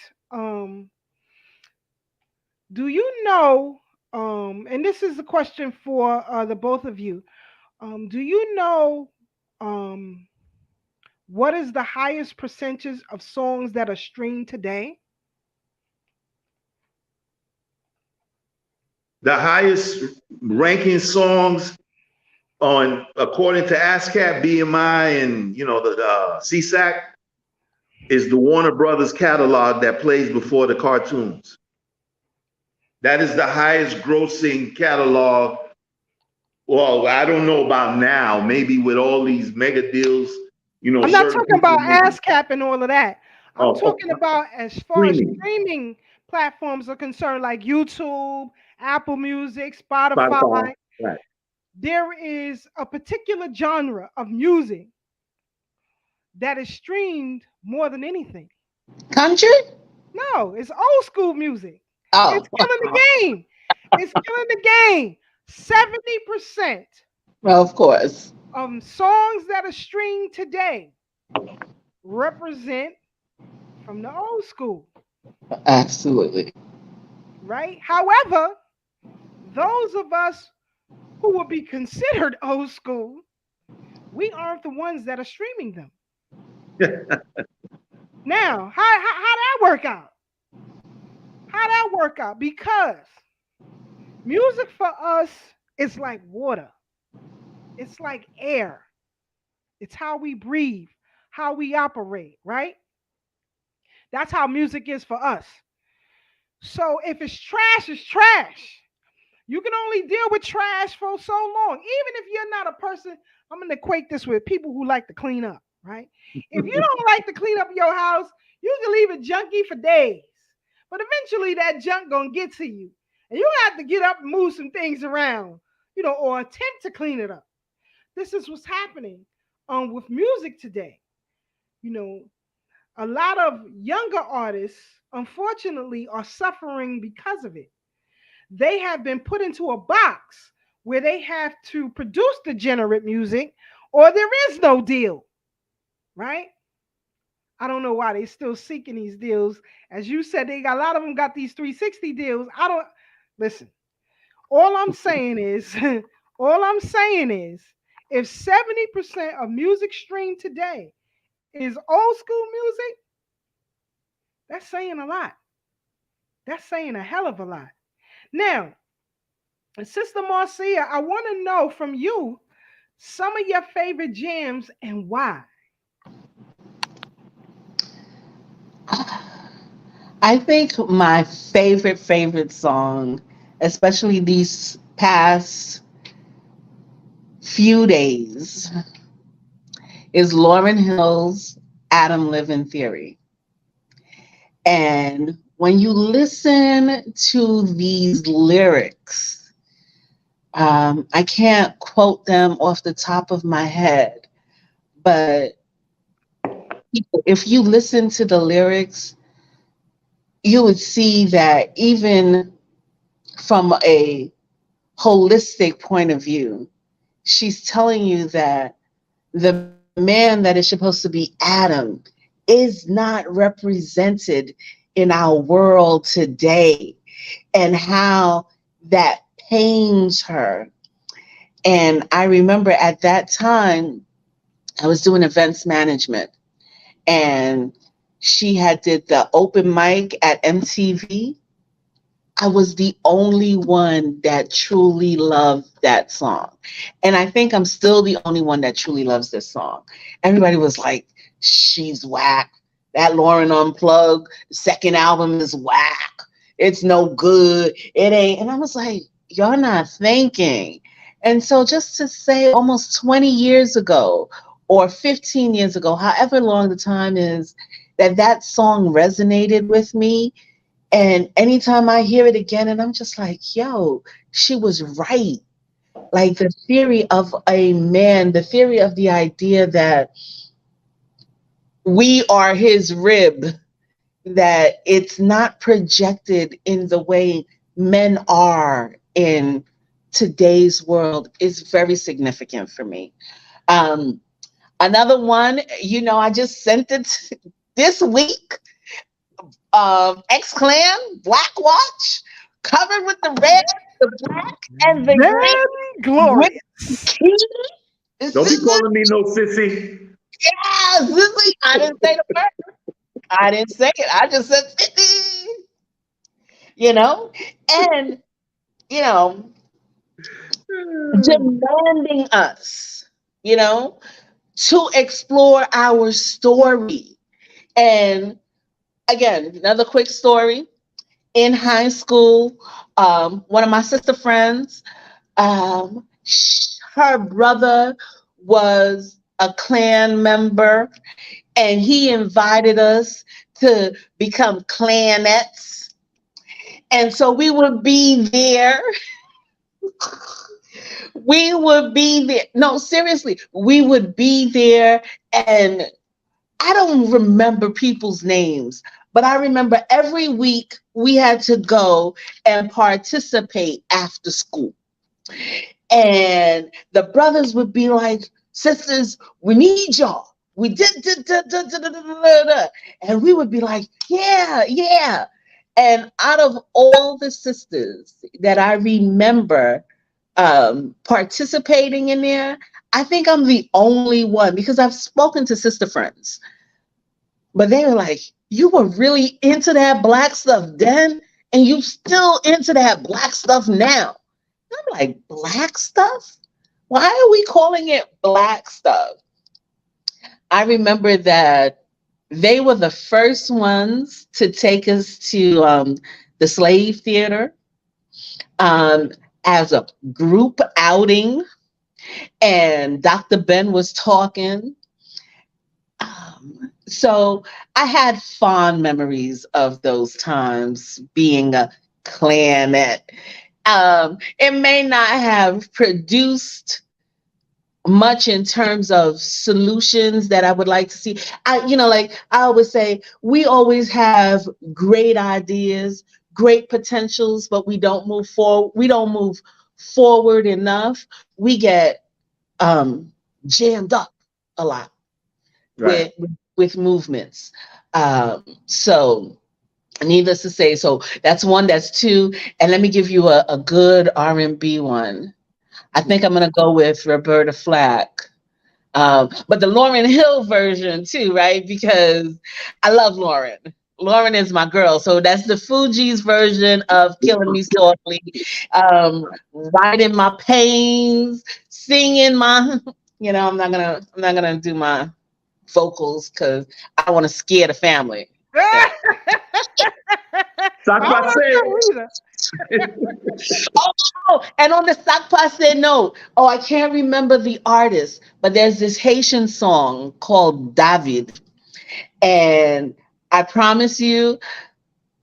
do you know, and this is a question for the both of you, do you know what is the highest percentage of songs that are streamed today? The highest ranking songs on, according to ASCAP, BMI, and the CSAC, is the Warner Brothers catalog that plays before the cartoons. That is the highest grossing catalog. Well, I don't know about now, maybe with all these mega deals, I'm not talking about ASCAP and all of that. I'm talking about as far as streaming platforms are concerned, like YouTube, Apple Music, Spotify. Right. There is a particular genre of music that is streamed more than anything. Country? No, it's old school music. Oh. It's killing the game. It's killing the game. 70%. Well, of course. Songs that are streamed today represent from the old school. Absolutely. Right? However, those of us who will be considered old school, we aren't the ones that are streaming them. Now, how that work out? How that work out? Because music for us is like water. It's like air. It's how we breathe, how we operate, right? That's how music is for us. So if it's trash, it's trash. You can only deal with trash for so long. Even if you're not a person, I'm going to equate this with people who like to clean up, right? If you don't like to clean up your house, you can leave it junky for days. But eventually that junk going to get to you. And you have to get up and move some things around, or attempt to clean it up. This is what's happening with music today. A lot of younger artists, unfortunately, are suffering because of it. They have been put into a box where they have to produce degenerate music or there is no deal, right? I don't know why they're still seeking these deals. As you said, a lot of them got these 360 deals. Listen, all I'm saying is, if 70% of music streamed today is old school music, that's saying a lot. That's saying a hell of a lot. Now, Sister Marcia, I want to know from you some of your favorite jams and why. I think my favorite song, especially these past few days, is Lauryn Hill's Adam Living Theory. And when you listen to these lyrics, I can't quote them off the top of my head, but if you listen to the lyrics, you would see that even from a holistic point of view, she's telling you that the man that is supposed to be Adam is not represented in our world today, and how that pains her. And I remember at that time, I was doing events management, and she had did the open mic at MTV. I was the only one that truly loved that song. And I think I'm still the only one that truly loves this song. Everybody was like, she's whack. That Lauren Unplugged second album is whack. It's no good. It ain't. And I was like, you're not thinking. And so just to say almost 20 years ago or 15 years ago, however long the time is, that song resonated with me. And anytime I hear it again, and I'm just like, yo, she was right. Like the theory of a man, the theory of the idea that we are his rib, that it's not projected in the way men are in today's world is very significant for me. Another one, I just sent it this week. X-Clan, Black Watch, covered with the red, the black, and the green. Glorious. Don't be calling me no sissy. Yeah, sissy. I didn't say the word. I didn't say it. I just said sissy. And demanding us, to explore our story. And again, another quick story. In high school, one of my sister friends, her brother was a Klan member, and he invited us to become Clanettes. And so we would be there. We would be there. No, seriously, we would be there. And I don't remember people's names, but I remember every week we had to go and participate after school. And the brothers would be like, sisters, we need y'all. We did. And we would be like, yeah. And out of all the sisters that I remember participating in there, I think I'm the only one, because I've spoken to sister friends, but they were like, you were really into that black stuff then, and you still into that black stuff now. I'm like, black stuff? Why are we calling it black stuff? I remember that they were the first ones to take us to the Slave Theater as a group outing. And Dr. Ben was talking. So I had fond memories of those times being a Klanette. It may not have produced much in terms of solutions that I would like to see. I always say, we always have great ideas, great potentials, but we don't move forward. We don't move forward enough. We get jammed up a lot, right, with movements. So needless to say, so that's one, that's two. And let me give you a good R&B one. I think I'm going to go with Roberta Flack. But the Lauryn Hill version too, right? Because I love Lauryn. Lauryn is my girl. So that's the Fugees version of Killing Me Softly. Writing my pains, singing my, I'm not gonna do my vocals because I want to scare the family. And on the Sac Passe note, I can't remember the artist, but there's this Haitian song called David. And I promise you,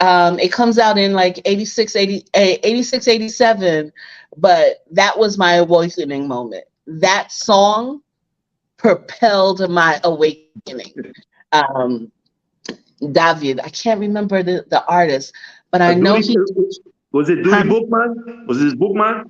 it comes out in like 86, 87, but that was my awakening moment. That song propelled my awakening. David, I can't remember the artist, but I know he... Was it Dewey Bookman? Was it Bookman?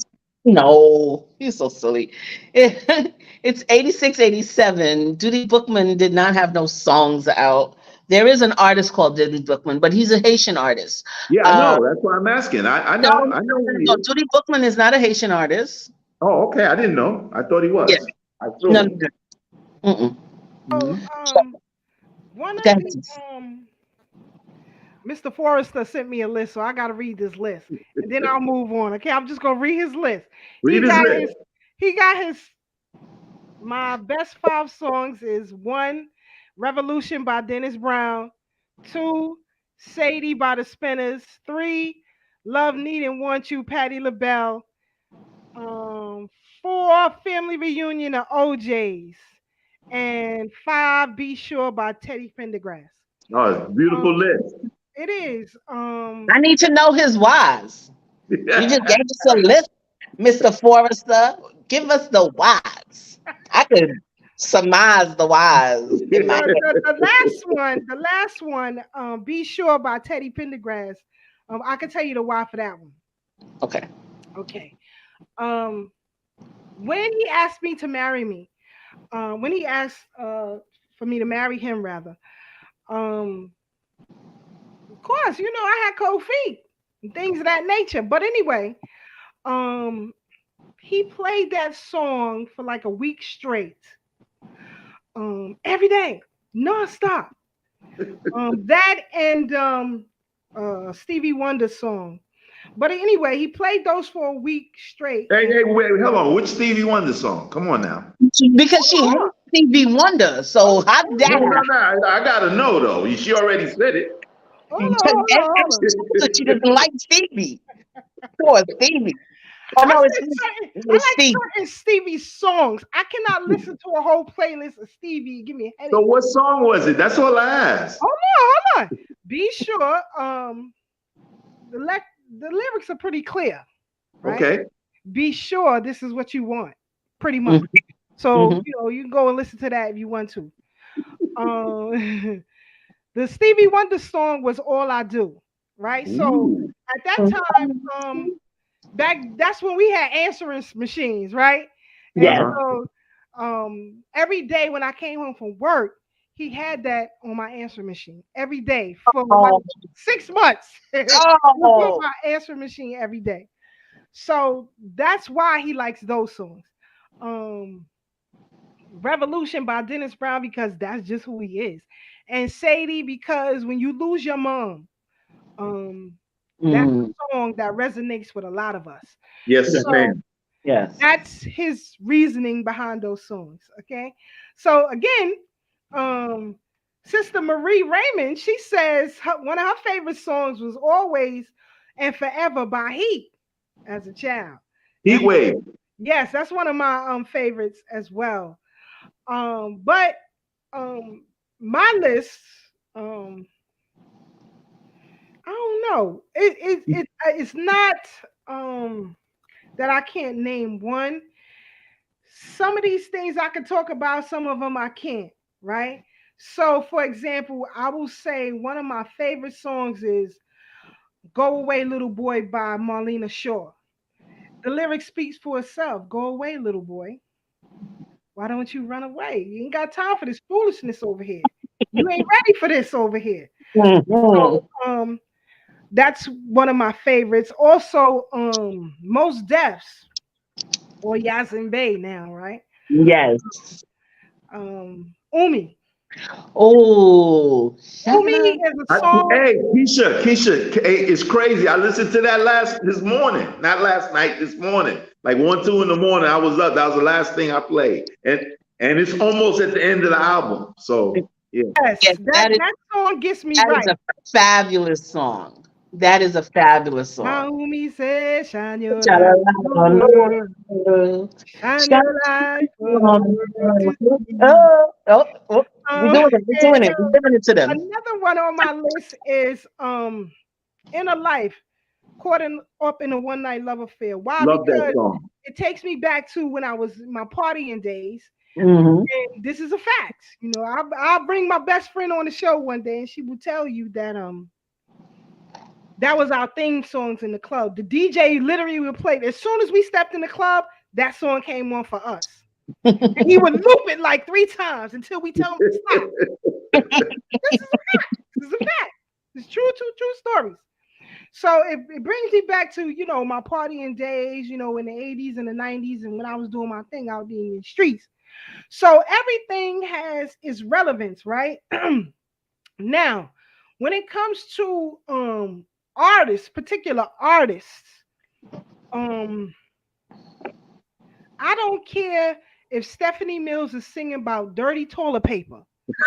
No, you're so silly. It's 86, 87. Dudie Bookman did not have no songs out. There is an artist called Dudie Bookman, but he's a Haitian artist. Yeah, I Uh, know. That's why I'm asking. I no, know. no, I know no, who he no. is. Dudie Bookman is not a Haitian artist. Oh, okay. I didn't know. I thought he Yeah, was. I no, no, assumed. no. Mm-mm. So, Mhm. one of the That's Mr. Forrester sent me a list, so I gotta read this list, and then I'll move on. Okay, I'm just gonna read his list. He Read his got list. his. He got his. My best 5 songs is one, Revolution by Dennis Brown. Two, Sadie by the Spinners. Three, Love, Need and Want You, Patti LaBelle. Um, Four, Family Reunion of OJ's. And five, Be Sure by Teddy Pendergrass. Oh, it's a beautiful Um, list. it is. I need to know his whys. You just gave us a list, Mr. Forrester. Give us the whys. I could surmise the whys in my head. The last one, Be Sure by Teddy Pendergrass. I can tell you the why for that one. Okay. Okay. When he asked me to marry me, when he asked for me to marry him, rather, of course, I had cold feet and things of that nature. But anyway, he played that song for like a week straight, every day, nonstop. That and Stevie Wonder's song. But anyway, he played those for a week straight. Hey, wait, hold on. Which Stevie Wonder song? Come on now. Because she hates Stevie Wonder. So how did that No, no, happen? no. I gotta know though. She already said it. Hold on. She doesn't like Stevie. Poor Stevie. Oh no, it's I like Stevie. certain Stevie songs. I cannot listen to a whole playlist of Stevie. Give me a headache. So what song was it? That's all I asked. Hold on. Be sure. The lyrics are pretty clear, right? Okay. Be sure this is what you want, pretty much. So you can go and listen to that if you want to. The Stevie Wonder song was All I Do, right? So at that time, that's when we had answering machines, right? Yeah. And so every day when I came home from work, he had that on my answering machine every day for like 6 months. Oh. My answering machine every day. So that's why he likes those songs. Revolution by Dennis Brown, because that's just who he is. And Sadie, because when you lose your mom, that's a song that resonates with a lot of us. Yes, ma'am. Yes. That's his reasoning behind those songs. Okay. So again, Sister Marie Raymond, she says one of her favorite songs was Always and Forever by Heat as a child. Heat Wave. Yes, that's one of my favorites as well. But my list, I don't know. It's not that I can't name one. Some of these things I can talk about, some of them I can't, right? So, for example, I will say one of my favorite songs is Go Away Little Boy by Marlena Shaw. The lyric speaks for itself. Go away, little boy. Why don't you run away? You ain't got time for this foolishness over here. You ain't ready for this over here. So, that's one of my favorites. Also, Most Deafs or Yasin Bey now, right? Yes. Umi. Oh. Umi is a song. Hey, Keisha, hey, it's crazy. I listened to that this morning, not last night, this morning, like 1, 2 in the morning. I was up. That was the last thing I played, and it's almost at the end of the album. So yeah. Yes, that song gets me right. That is a fabulous song. That is a fabulous song. My Umi says, shine your light on the world. Shine your light on the world. We're doing it. We're doing it. We're doing it to them. Another one on my list is Inner Life, Caught Up in a One Night Love Affair. Why? Love because that song. It takes me back to when I was in my partying days. Mm-hmm. And this is a fact. I'll bring my best friend on the show one day and she will tell you that That was our theme songs in the club. The DJ literally would play. As soon as we stepped in the club, that song came on for us. And he would loop it like 3 times until we tell him to stop. This is a fact. This is a fact. It's true stories. So it brings me back to, my partying days, in the 80s and the 90s, and when I was doing my thing out in the streets. So everything has its relevance, right? Now, when it comes to particular artists, I don't care if Stephanie Mills is singing about dirty toilet paper.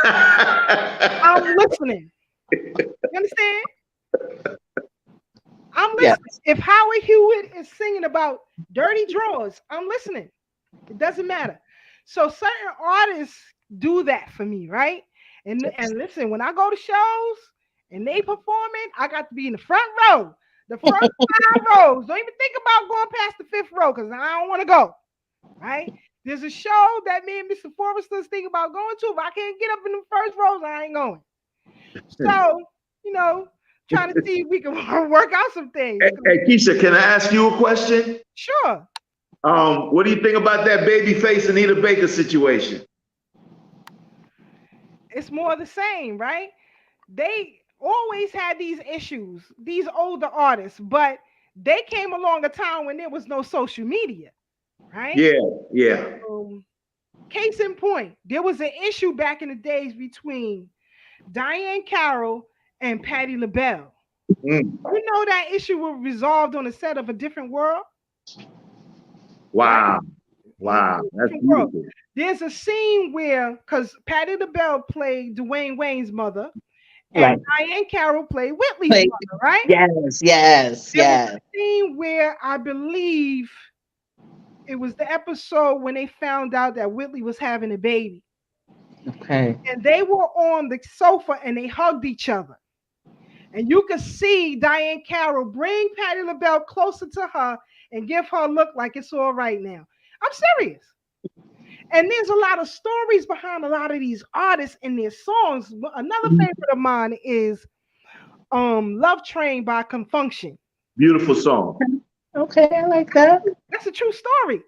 I'm listening. You understand? I'm listening. Yes. If Howard Hewitt is singing about dirty drawers, I'm listening. It doesn't matter. So certain artists do that for me, right? And listen, when I go to shows and they performing, I got to be in the front row, the first 5 rows. Don't even think about going past the 5th row because I don't want to go. Right? There's a show that me and Mr. Forrester's thinking about going to. If I can't get up in the first rows, I ain't going. So, trying to see if we can work out some things. Hey, Keisha, can I ask you a question? Sure. What do you think about that Babyface Anita Baker situation? It's more the same, right? They always had these issues, these older artists, but they came along a time when there was no social media, right? Yeah. Case in point, there was an issue back in the days between Diane Carroll and Patti LaBelle. You know that issue was resolved on the set of A Different World? Wow. That's beautiful. There's a scene where, because Patti LaBelle played Dwayne Wayne's mother, and Diane Carroll played Whitley's mother, right? Yes. There was a scene where I believe it was the episode when they found out that Whitley was having a baby. Okay. And they were on the sofa and they hugged each other. And you could see Diane Carroll bring Patti LaBelle closer to her and give her a look like it's all right now. I'm serious. And there's a lot of stories behind a lot of these artists and their songs. Another favorite of mine is Love Train by Confunction. Beautiful song. Okay, I like that. That's a true story.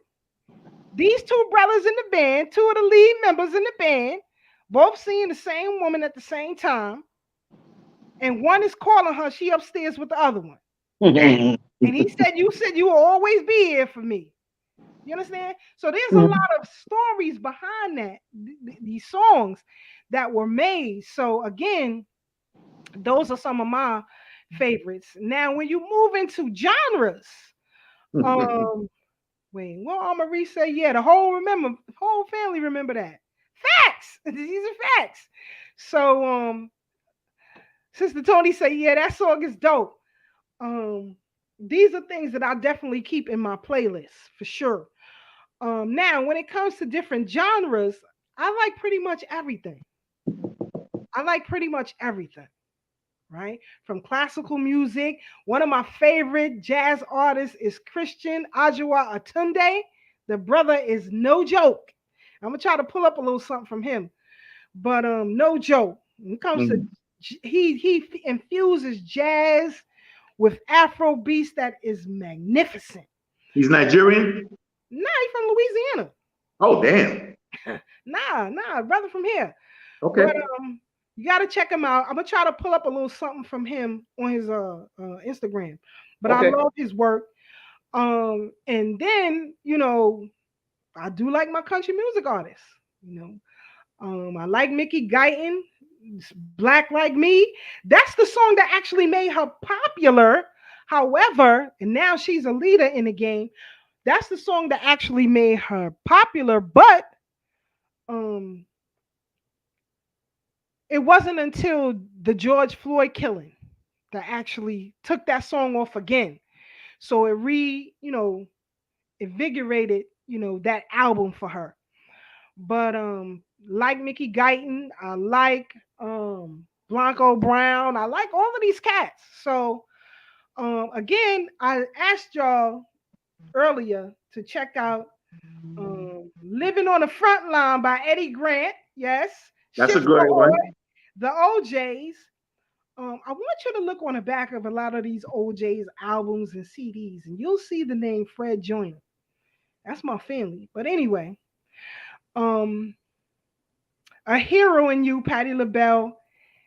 These 2 brothers in the band, 2 of the lead members in the band, both seeing the same woman at the same time. And one is calling her, she upstairs with the other one. And he said, you will always be here for me. You understand? So there's a lot of stories behind that, these songs that were made. So again, those are some of my favorites. Now, when you move into genres, Marie say, the whole family remember that. Facts. These are facts. So Sister Tony say, that song is dope. These are things that I definitely keep in my playlist for sure. Now, when it comes to different genres, I like pretty much everything. Right? From classical music, one of my favorite jazz artists is Christian Ajua Atunde. The brother is no joke. I'm gonna try to pull up a little something from him, but no joke. When it comes to he infuses jazz with Afro beats that is magnificent. He's Nigerian? Nah, he's from Louisiana. Oh, damn. Nah, brother from here. Okay. But, you got to check him out. I'm going to try to pull up a little something from him on his Instagram. But okay. I love his work. And then, I do like my country music artists. I like Mickey Guyton, Black Like Me. That's the song that actually made her popular. However, and now she's a leader in the game. That's the song that actually made her popular. But it wasn't until the George Floyd killing that actually took that song off again. So it invigorated, that album for her. But like Mickey Guyton, I like Blanco Brown, I like all of these cats. So again, I asked y'all earlier to check out Living on the Front Line by Eddie Grant. Yes. That's a great one. The OJs. I want you to look on the back of a lot of these OJ's albums and CDs, and you'll see the name Fred Joyner. That's my family. But anyway, um, a hero in you, Patti LaBelle.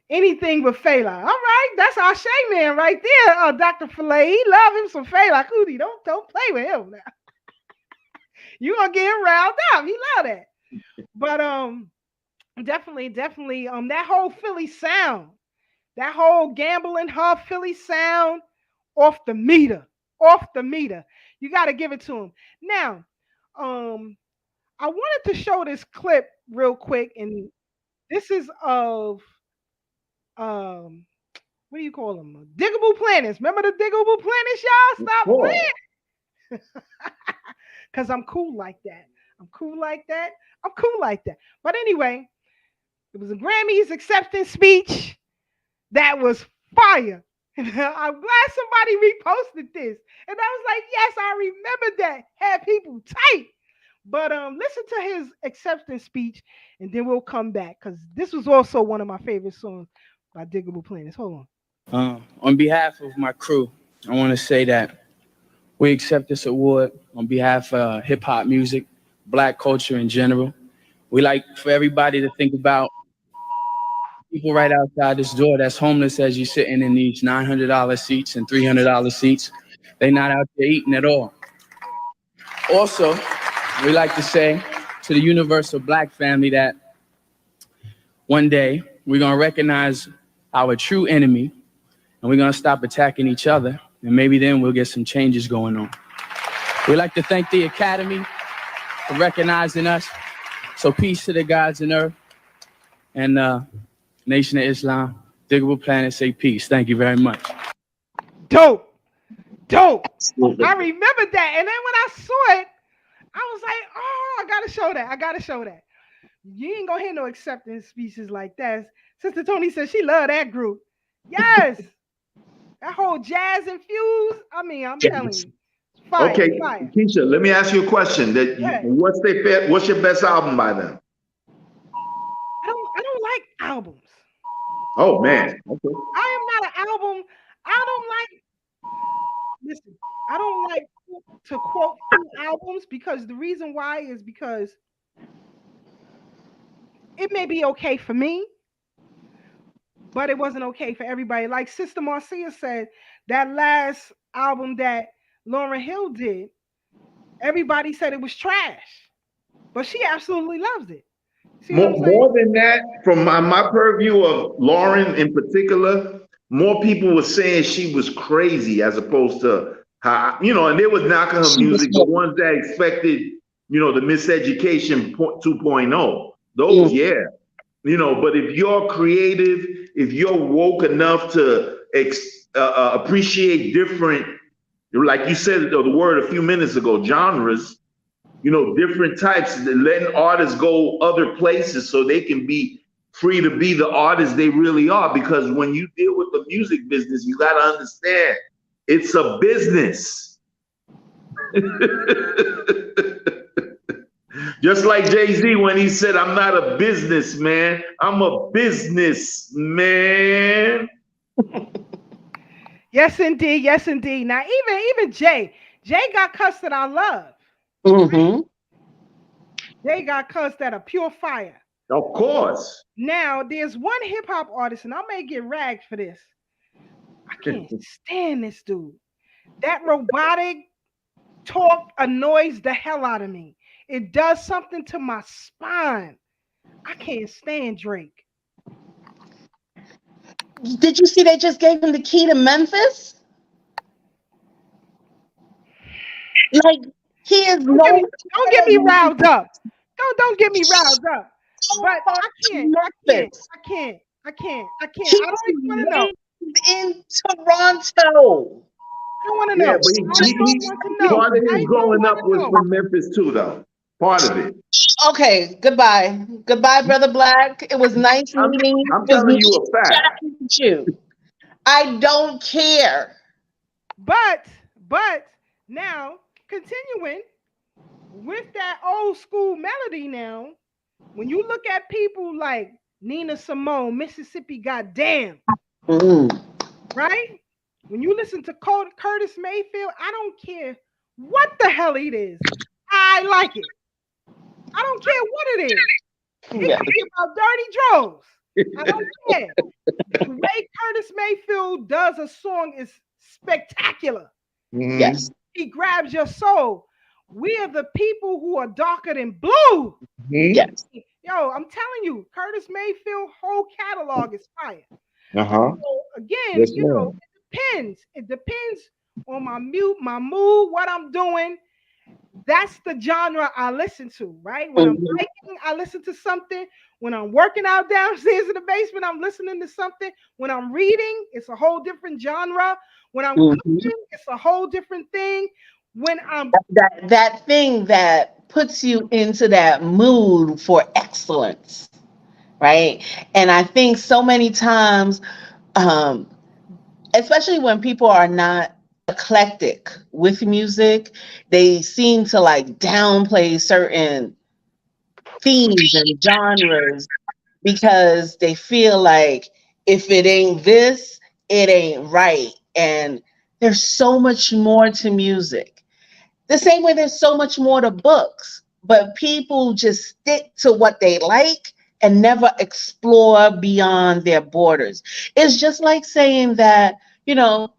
Anything but Fela. All right, that's our Shay man right there. Dr. Filet. He love him some Fela Kuti. Don't play with him now. You gonna get him riled up. He love that. But definitely, that whole Philly sound, that whole gambling hub Philly sound, off the meter. You got to give it to him. Now, I wanted to show this clip real quick, and this is of what do you call them? Diggable planets. Remember the Diggable planets, y'all? Stop playing. Cause I'm cool like that. But anyway, it was a Grammys acceptance speech that was fire. I'm glad somebody reposted this. And I was like, yes, I remember that. Had people tight. But listen to his acceptance speech, and then we'll come back, because this was also one of my favorite songs by Diggable Planets. Hold on. On behalf of my crew, I want to say that we accept this award on behalf of hip hop music, Black culture in general. We like for everybody to think about people right outside this door that's homeless as you're sitting in these $900 seats and $300 seats. They're not out there eating at all. Also, we like to say to the universal Black family that one day we're going to recognize our true enemy, and we're going to stop attacking each other, and maybe then we'll get some changes going on. We'd like to thank the Academy for recognizing us. So peace to the gods in earth, and Nation of Islam, Diggable Planet, say peace. Thank you very much. Dope. I remember that. And then when I saw it, I was like, oh, I gotta show that. You ain't gonna hear no acceptance speeches like that. Sister Tony said she loved that group. Yes. That whole jazz infused. I mean, I'm telling you. Fire. Keisha, let me ask you a question. What's your best album by them? I don't like albums. Oh man. Okay. I am not an album. I don't like to quote two albums, because the reason why is because it may be okay for me, but it wasn't okay for everybody. Like Sister Marcia said, that last album that Lauryn Hill did, everybody said it was trash, but she absolutely loves it. More than that, from my purview of Lauryn in particular, more people were saying she was crazy as opposed to how, and they was knocking her music, the ones that expected, the Miseducation 2.0. Those, yeah. But if you're creative, if you're woke enough to appreciate different, like you said the word a few minutes ago, genres, different types, letting artists go other places so they can be free to be the artists they really are. Because when you deal with the music business, you got to understand it's a business. Just like Jay-Z when he said, I'm not a businessman, I'm a businessman. Yes, indeed. Now, even Jay got cussed that I love. Mm-hmm. They got cussed that are pure fire. Of course. Now, there's one hip hop artist, and I may get ragged for this. I can't stand this dude. That robotic talk annoys the hell out of me. It does something to my spine. I can't stand Drake. Did you see they just gave him the key to Memphis? Like, he is don't get me riled up. Don't get me riled up. But I can't. I don't even want to know. In Toronto. I want to know. Yeah, but part of his growing up was from Memphis too, though. Part of it. Okay, goodbye, Brother Black. It was nice meeting you. I'm telling you a fact. I don't care. But now, continuing with that old school melody now, when you look at people like Nina Simone, Mississippi Goddamn, Mm. right? When you listen to Curtis Mayfield, I don't care what the hell it is. I like it. I don't care what it is. It Yeah. could be about dirty draws. I don't care. The way Curtis Mayfield does a song is spectacular. Mhm. Yes. He grabs your soul. We are the people who are darker than blue. Mhm. Yes. Yo, I'm telling you, Curtis Mayfield whole catalog is fire. Uh-huh. So again, Yes, you know, ma'am. it depends. It depends on my mood, what I'm doing. That's the genre I listen to, right? When I'm Mhm. biking, I listen to something. When I'm working out downstairs in the basement, I'm listening to something. When I'm reading, it's a whole different genre. When I'm Mhm. cooking, it's a whole different thing. When I'm That thing that puts you into that mood for excellence, right? And I think so many times, um, especially when people are not eclectic with music, they seem to like downplay certain themes and genres because they feel like if it ain't this, it ain't right. And there's so much more to music. The same way there's so much more to books, but people just stick to what they like and never explore beyond their borders. It's just like saying that, you know,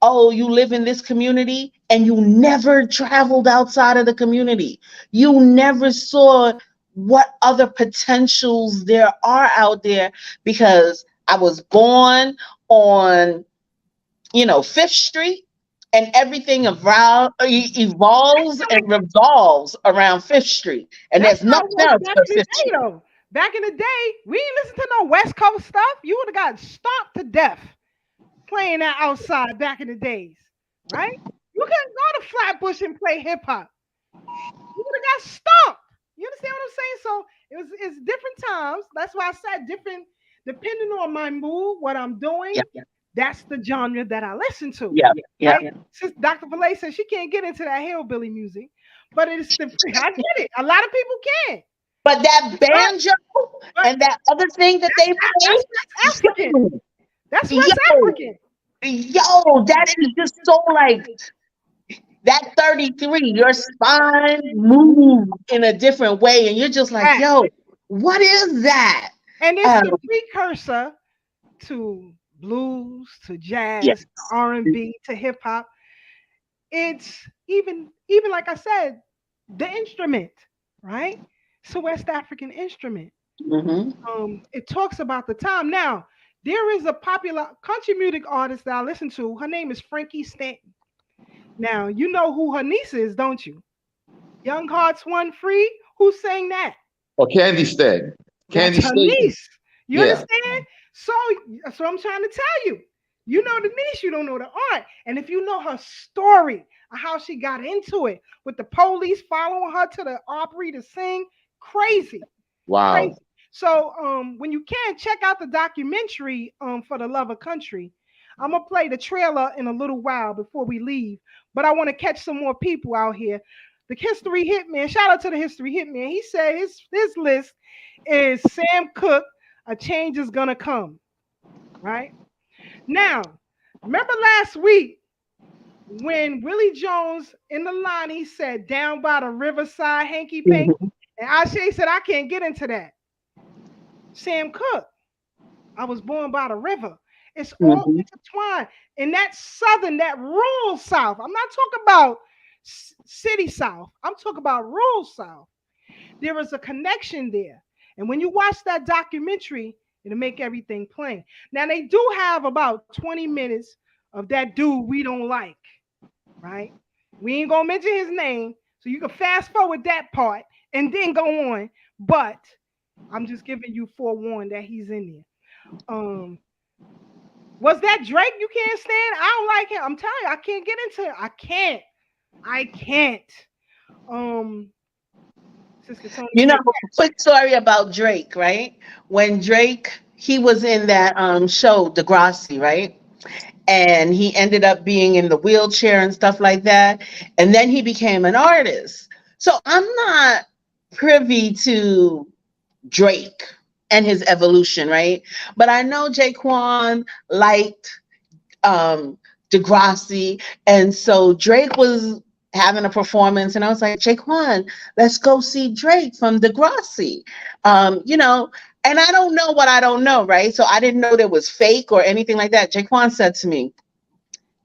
oh, you live in this community and you never traveled outside of the community. You never saw what other potentials there are out there because I was born on, Fifth Street, and everything evolves and revolves around Fifth Street, and That's there's how it nothing was else back but in the Fifth day, Street. though. Back in the day, we ain't listen to no West Coast stuff. You would have got stomped to death playing that outside back in the days, right? You couldn't go to Flatbush and play hip hop. You would have got stomped. You understand what I'm saying? So it's different times. That's why I said different depending on my mood, what I'm doing. Yeah, That's the genre that I listen to, yeah, yeah. right? Since Dr. Valet says she can't get into that hillbilly music, but it's the I get it. A lot of people can. But that But, banjo but and that other thing that they play, that's African. That's West yo, African. that is just so like that 33, your spine moves in a different way, and you're just like, Right. yo, what is that? And it's Um, the precursor to blues, to jazz, yes. to R&B, to hip hop. It's even like I said, the instrument, right? It's a West African instrument. Hmm. It talks about the time. Now, there is a popular country music artist that I listen to. Her name is Frankie Stanton. Now, you know who her niece is, don't you? Young Hearts One Free. Who sang that? Oh, Candy Stead. That's Candy her State. niece. You Yeah. understand? So that's what I'm trying to tell you. You know the niece, you don't know the art. And if you know her story, how she got into it with the police following her to the Opry to sing, crazy, Wow. crazy. So when you can check out the documentary for the love of country. I'm gonna play the trailer in a little while before we leave, but I want to catch some more people out here. The history hitman, shout out to the history hitman. He said his list is Sam Cooke, A Change Is Gonna Come. Right now, remember last week when Willie Jones in the line he said down by the riverside hanky panky, and Ashe said I can't get into that. Sam Cooke, I was born by the river. It's all Hmm. intertwined. In that southern, that rural South. I'm not talking about city South. I'm talking about rural South. There is a connection there. And when you watch that documentary, it'll make everything plain. Now, they do have about 20 minutes of that dude we don't like, right? We ain't going to mention his name. So you can fast forward that part and then go on. But I'm just giving you forewarned that he's in there. Was that Drake you can't stand? I don't like him. I'm telling you, I can't get into it. I can't. Sister Tony. Quick story about Drake, right? When Drake, he was in that show, Degrassi, right? And he ended up being in the wheelchair and stuff like that. And then he became an artist. So I'm not privy to Drake and his evolution, right? But I know Jaquan liked Degrassi, and so Drake was having a performance, and I was like, Jaquan, let's go see Drake from Degrassi. You know, and I don't know what I don't know, right? So I didn't know there was fake or anything like that. Jaquan said to me,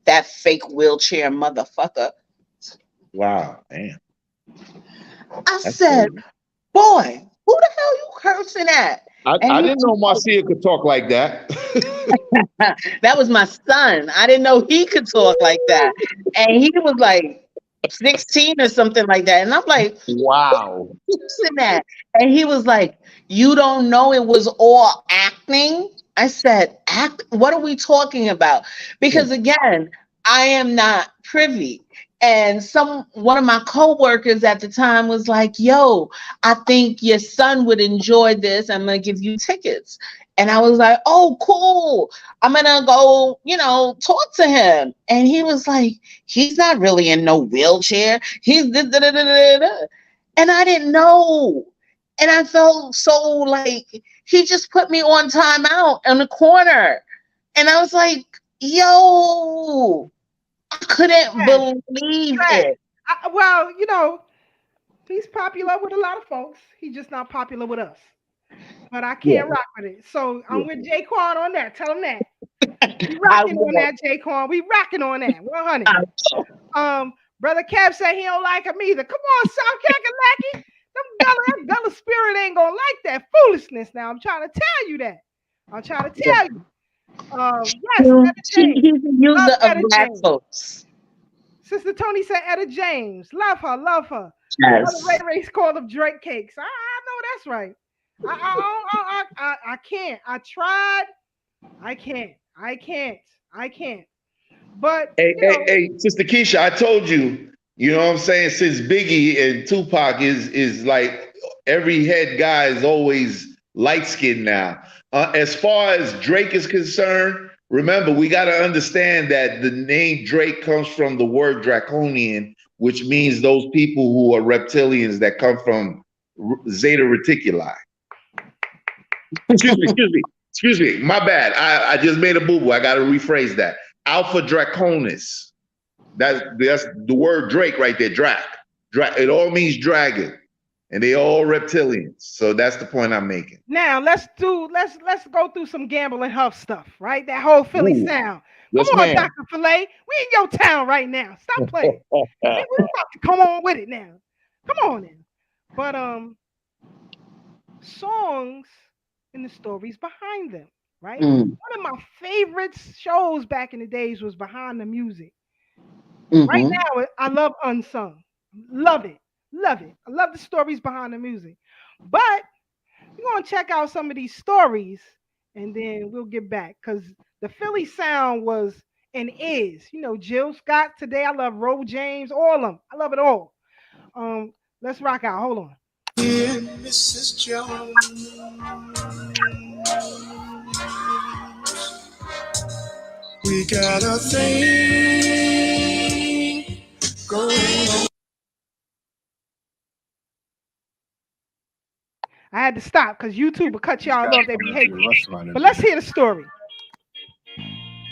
that fake wheelchair motherfucker. Wow, damn. I said, boy, who the hell you cursing at? I didn't know Marcia could talk like that. That was my son. I didn't know he could talk like that. And he was like 16 or something like that. And I'm like, wow. Cursing at? And he was like, you don't know it was all acting? I said, act? What are we talking about? Because again, I am not privy. And one of my coworkers at the time was like, yo, I think your son would enjoy this. I'm going to give you tickets. And I was like, oh, cool. I'm going to go, you know, talk to him. And he was like, he's not really in no wheelchair. He's da-da-da-da-da-da. And I didn't know. And I felt so like he just put me on timeout in the corner. And I was like, yo, I couldn't believe it. Well, you know, he's popular with a lot of folks. He's just not popular with us. But I can't rock with it. So I'm with Jaquan on that. Tell him that. We rocking on that, Jaquan. We rocking on that. 100. Brother Kev said he don't like him either. Come on, South Kakalaki. That Gullah spirit ain't gonna like that foolishness. Now I'm trying to tell you that. I'm trying to tell you. Yes, he's a user of black folks. Sister Tony said Etta James. Love her, love her. Yes. Ray Ray's called them Drake cakes. I know that's right. I can't. I tried. I can't. But hey, Sister Keisha, I told you, you know what I'm saying? Since Biggie and Tupac is like every head guy is always light skinned now. As far as Drake is concerned, remember, we got to understand that the name Drake comes from the word draconian, which means those people who are reptilians that come from Zeta Reticuli. Excuse me. My bad. I just made a boo-boo. I got to rephrase that. Alpha Draconis. That's the word Drake right there. Drac. It all means dragon. And they all reptilians. So that's the point I'm making. Now let's go through some Gamble and Huff stuff, right? That whole Philly sound. Come on, Dr. Filet. We in your town right now. Stop playing. We about to come on with it now. Come on now. But songs and the stories behind them, right? One of my favorite shows back in the days was Behind the Music. Right now, I love Unsung. Love it. Love it. I love the stories behind the music. But we're going to check out some of these stories and then we'll get back because the Philly sound was and is, you know, Jill Scott today. I love Ro James, all of them. I love it all. Let's rock out. Hold on. Dear Mrs. Jones, we got a thing going on. I had to stop because YouTube will cut y'all off their behavior. But let's hear the story.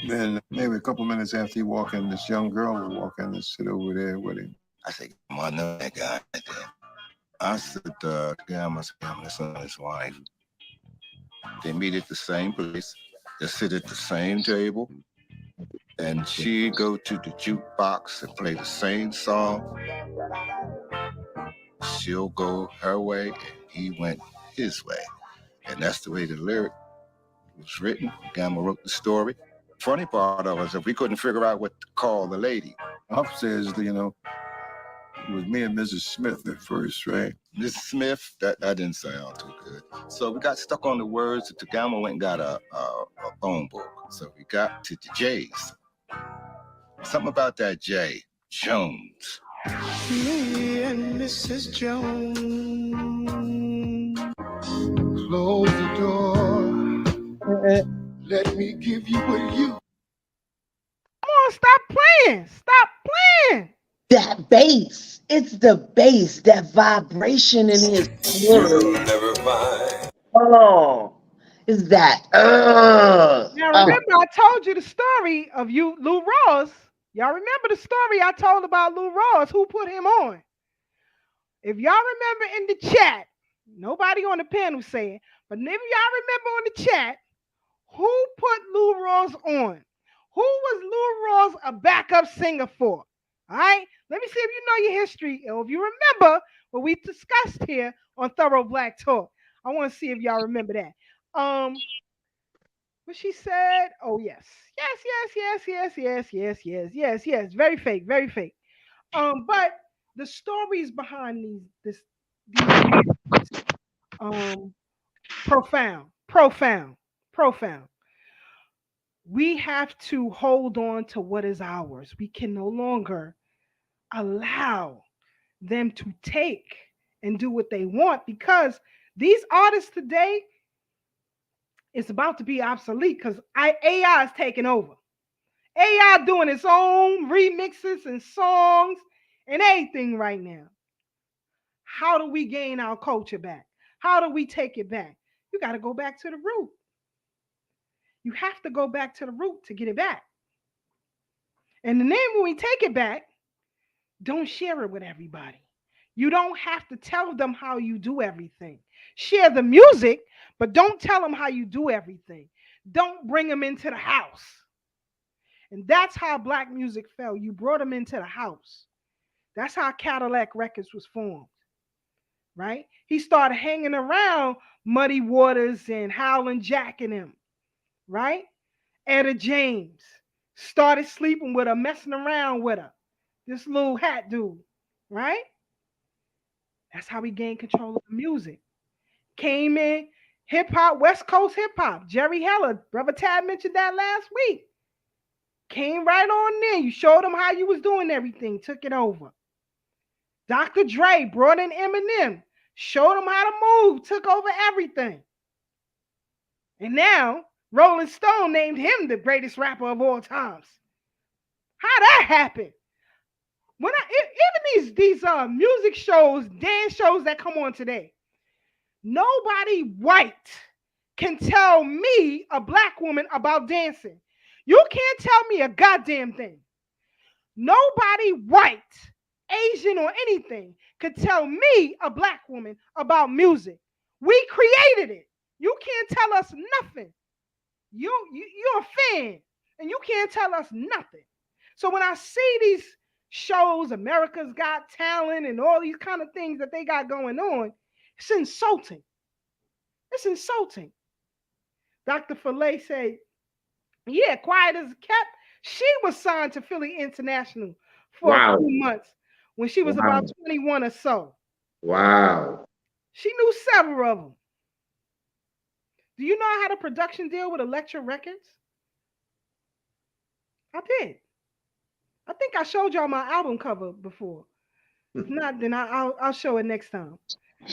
Then maybe a couple minutes after he walked in, this young girl would walk in and sit over there with him. I said, come on, I know that guy right there. I said, yeah, I must be his son and his wife. They meet at the same place. They sit at the same table. And she go to the jukebox and play the same song. She'll go her way and he went his way. And that's the way the lyric was written. Gamma wrote the story. Funny part of it is if we couldn't figure out what to call the lady. Upstairs, you know, it was me and Mrs. Smith at first, right? Mrs. Smith, that didn't sound too good. So we got stuck on the words. The Gamma went and got a phone book. So we got to the J's. Something about that J, Jones. Me and Mrs. Jones. Close the door. Let me give you what you. Come on, stop playing. Stop playing. That bass. It's the bass, that vibration in his words. Oh, is that? Now Oh. remember, I told you the story of Lou Rawls. Y'all remember the story I told about Lou Rawls? Who put him on? If y'all remember in the chat, nobody on the panel saying, but if y'all remember on the chat, who put Lou Rawls on? Who was Lou Rawls a backup singer for? All right, let me see if you know your history or if you remember what we discussed here on Thorough Black Talk. I want to see if y'all remember that. What she said? Oh yes, yes. Very fake, very fake. But the stories behind these profound, profound, profound. We have to hold on to what is ours. We can no longer allow them to take and do what they want because these artists today is about to be obsolete because AI is taking over. AI doing its own remixes and songs and everything right now. How do we gain our culture back? How do we take it back? You got to go back to the root. You have to go back to the root to get it back. And then when we take it back, don't share it with everybody. You don't have to tell them how you do everything. Share the music, but don't tell them how you do everything. Don't bring them into the house. And that's how black music fell. You brought them into the house. That's how Cadillac Records was formed, right? He started hanging around Muddy Waters and Howlin' Jack and him, right? Etta James started sleeping with her, messing around with her. This little hat dude, right? That's how we gained control of the music. Came in hip hop, West Coast hip hop. Jerry Heller, Brother Tad mentioned that last week. Came right on there. You showed them how you was doing everything, took it over. Dr. Dre brought in Eminem, showed them how to move, took over everything. And now Rolling Stone named him the greatest rapper of all times. How that happened? Even these music shows, dance shows that come on today, nobody white can tell me, a black woman, about dancing. You can't tell me a goddamn thing. Nobody white, Asian, or anything could tell me, a black woman, about music. We created it. You can't tell us nothing. You're a fan, and you can't tell us nothing. So when I see these shows, America's Got Talent, and all these kind of things that they got going on, it's insulting. It's insulting. Dr. Fillet said, yeah, quiet as kept. She was signed to Philly International for a few months when she was about 21 or so. Wow. She knew several of them. Do you know I had a production deal with Elektra Records? I did. I think I showed y'all my album cover before. If not, then I'll show it next time.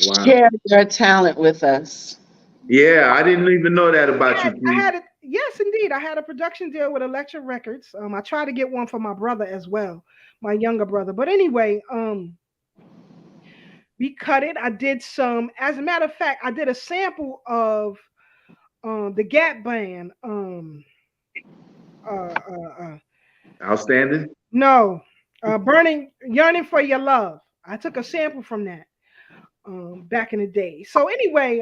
Wow. Share your talent with us. Yeah, I didn't even know that about you. I had it. Yes, indeed. I had a production deal with Elektra Records. I tried to get one for my brother as well, my younger brother. But anyway, we cut it. I did some. As a matter of fact, I did a sample of the Gap Band. Outstanding. No, Yearning for Your Love. I took a sample from that back in the day. So anyway,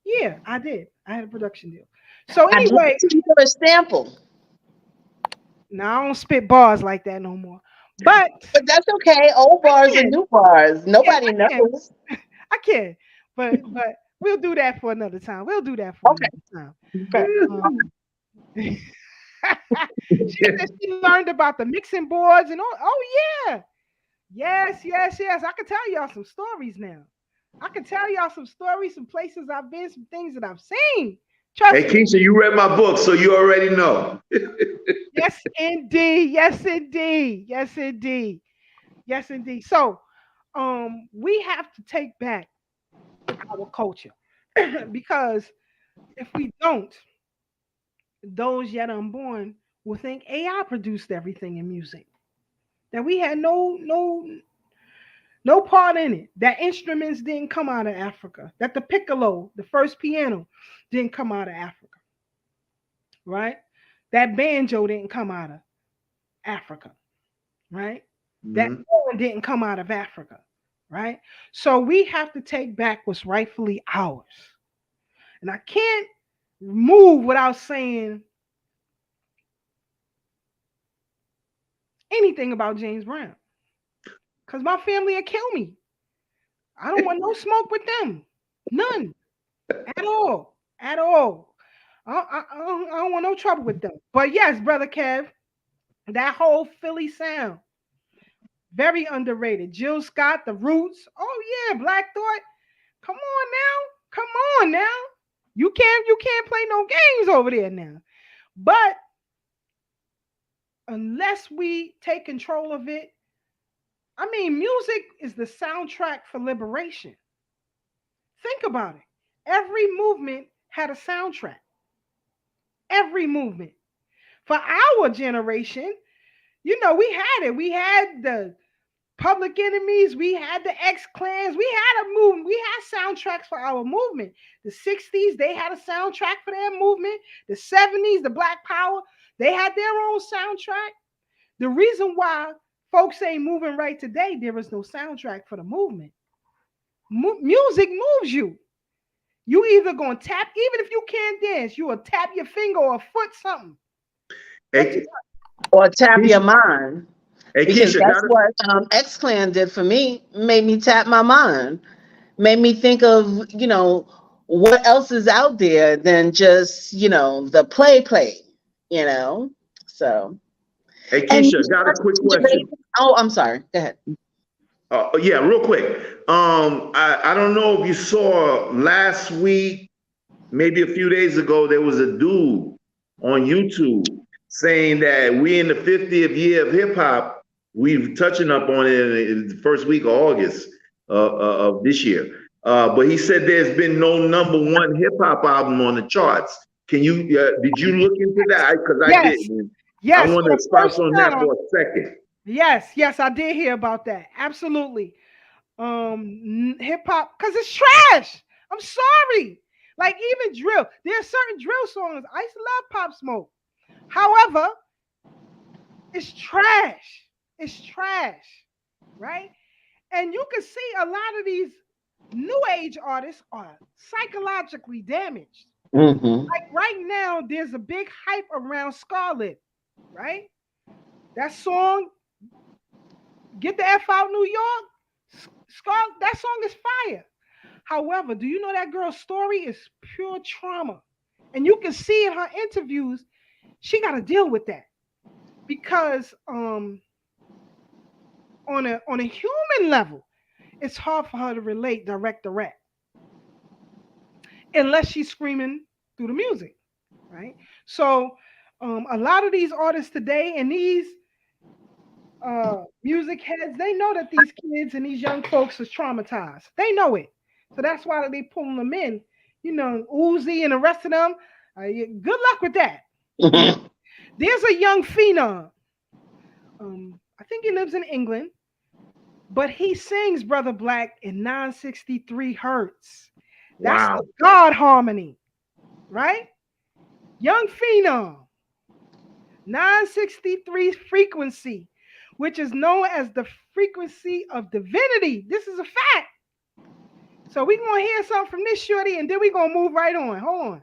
yeah, I did. I had a production deal. So anyway, I'd love to a sample. Now I don't spit bars like that no more. But that's okay. Old bars and new bars. Nobody knows. I can. But we'll do that for another time. We'll do that for another time. Okay. She said she learned about the mixing boards and all. Oh yeah. Yes. I can tell y'all some stories now. I can tell y'all some stories, some places I've been, some things that I've seen. Trust me. Keisha, you read my book, so you already know. Yes, indeed. Yes, indeed. Yes, indeed. Yes, indeed. So, we have to take back our culture because if we don't, those yet unborn will think AI produced everything in music. That we had no No part in it. That instruments didn't come out of Africa. That the piccolo, the first piano, didn't come out of Africa. Right? That banjo didn't come out of Africa. Right? That horn didn't come out of Africa. Right? So we have to take back what's rightfully ours. And I can't move without saying anything about James Brown. Because my family will kill me. I don't want no smoke with them. None. At all. At all. I don't want no trouble with them. But yes, Brother Kev, that whole Philly sound, very underrated. Jill Scott, The Roots. Oh yeah, Black Thought. Come on now. Come on now. You can't play no games over there now. But unless we take control of it, I mean, music is the soundtrack for liberation. Think about it. Every movement had a soundtrack. Every movement. For our generation, we had it. We had the Public Enemies. We had the X-Clans. We had a movement. We had soundtracks for our movement. The 60s, they had a soundtrack for their movement. The 70s, the Black Power, they had their own soundtrack. The reason why folks ain't moving right today, there is no soundtrack for the movement. Music moves you. You either gonna tap, even if you can't dance, you will tap your finger or foot, something. Or tap your mind. Hey, Because Keisha, that's what X-Clan did for me. Made me tap my mind. Made me think of, what else is out there than just, the play, So. Hey, Keisha, got a quick question. Oh, I'm sorry. Go ahead. Yeah, real quick. I don't know if you saw last week, maybe a few days ago, there was a dude on YouTube saying that we in the 50th year of hip hop. We've touching up on it in the first week of August of this year. But he said there's been no #1 hip hop album on the charts. Can you? Did you look into that? Because I didn't. Yes. I want to spout on that for a second. Yes, I did hear about that. Absolutely. Hip hop, because it's trash. I'm sorry. Like even drill. There are certain drill songs. I used to love Pop Smoke. However, it's trash. It's trash. Right? And you can see a lot of these new age artists are psychologically damaged. Mm-hmm. Like right now, there's a big hype around Scarlet, right? That song, Get the F Out New York, that song is fire. However, do you know that girl's story is pure trauma? And you can see in her interviews, she got to deal with that. Because on a human level, it's hard for her to relate direct. Unless she's screaming through the music, right? So a lot of these artists today and these music heads, they know that these kids and these young folks is traumatized. They know it. So that's why they pulling them in. Uzi and the rest of them, good luck with that. There's a young phenom. I think he lives in England, but he sings Brother Black in 963 hertz. That's the God harmony, right? Young phenom, 963 frequency, which is known as the frequency of divinity. This is a fact. So we're going to hear something from this shorty, and then we're going to move right on. Hold on.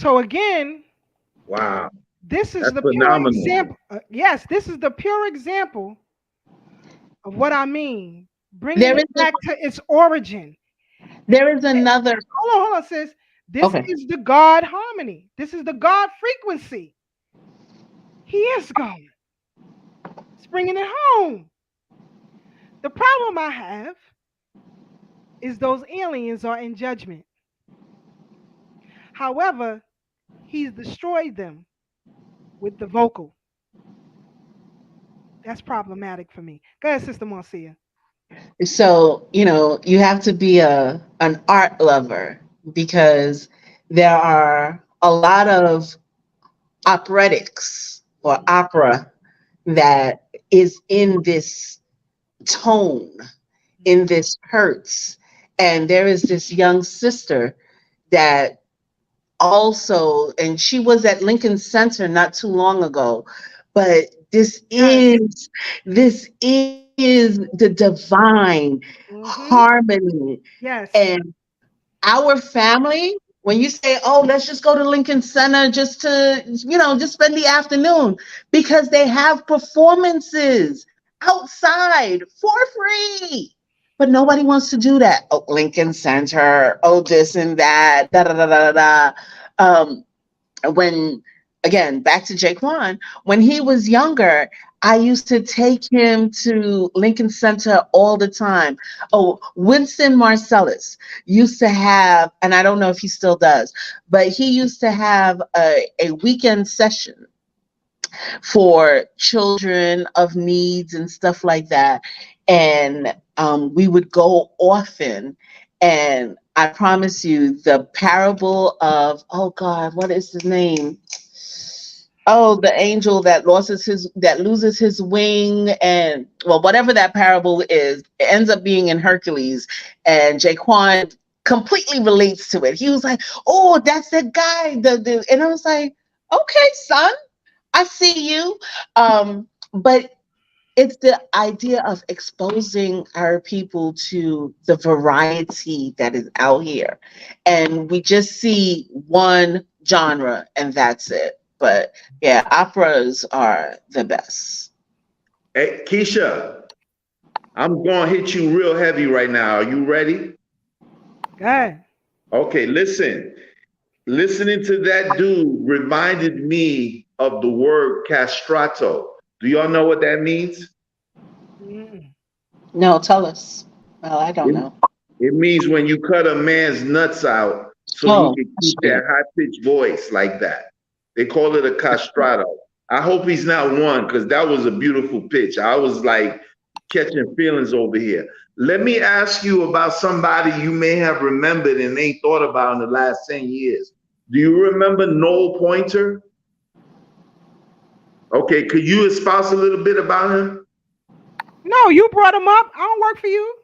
So again, Wow, this is that's the pure phenomenal. example. Yes, this is the pure example of what I mean. Bringing There it is back to its origin. there is another. Hold on, sis. This Okay. is the God harmony. This is the God frequency. He is God. It's bringing it home. The problem I have is those aliens are in judgment. However, he's destroyed them with the vocal. That's problematic for me. Go ahead, Sister Marcia. So, you have to be an art lover because there are a lot of operetics or opera that is in this tone, in this hertz. And there is this young sister that also, and she was at Lincoln Center not too long ago, but this is the divine Mm-hmm. harmony. Yes. And our family, when you say, oh, let's just go to Lincoln Center just to, just spend the afternoon, because they have performances outside for free. But nobody wants to do that. Oh, Lincoln Center, oh, this and that, da da da da da. Um, when again back to Jaquan, when he was younger, I used to take him to Lincoln Center all the time. Oh, Winston Marcellus used to have, and I don't know if he still does, but he used to have a weekend session for children of needs and stuff like that. And we would go often. And I promise you, the parable of, oh God, what is his name? Oh, the angel that loses his wing, and well, whatever that parable is, it ends up being in Hercules. And Jaquan completely relates to it. He was like, "Oh, that's the guy." And I was like, "Okay, son, I see you." But it's the idea of exposing our people to the variety that is out here. And we just see one genre and that's it. But yeah, operas are the best. Hey, Keisha, I'm going to hit you real heavy right now. Are you ready? Go ahead. Okay, listen. Listening to that dude reminded me of the word castrato. Do y'all know what that means? Mm. No, tell us. Well, I don't It, know. it means when you cut a man's nuts out so he Oh, can keep that shit. high-pitched voice like that. They call it a castrato. I hope he's not one because that was a beautiful pitch. I was like catching feelings over here. Let me ask you about somebody you may have remembered and ain't thought about in the last 10 years. Do you remember Noel Pointer? Okay, could you espouse a little bit about him? No, you brought him up. I don't work for you.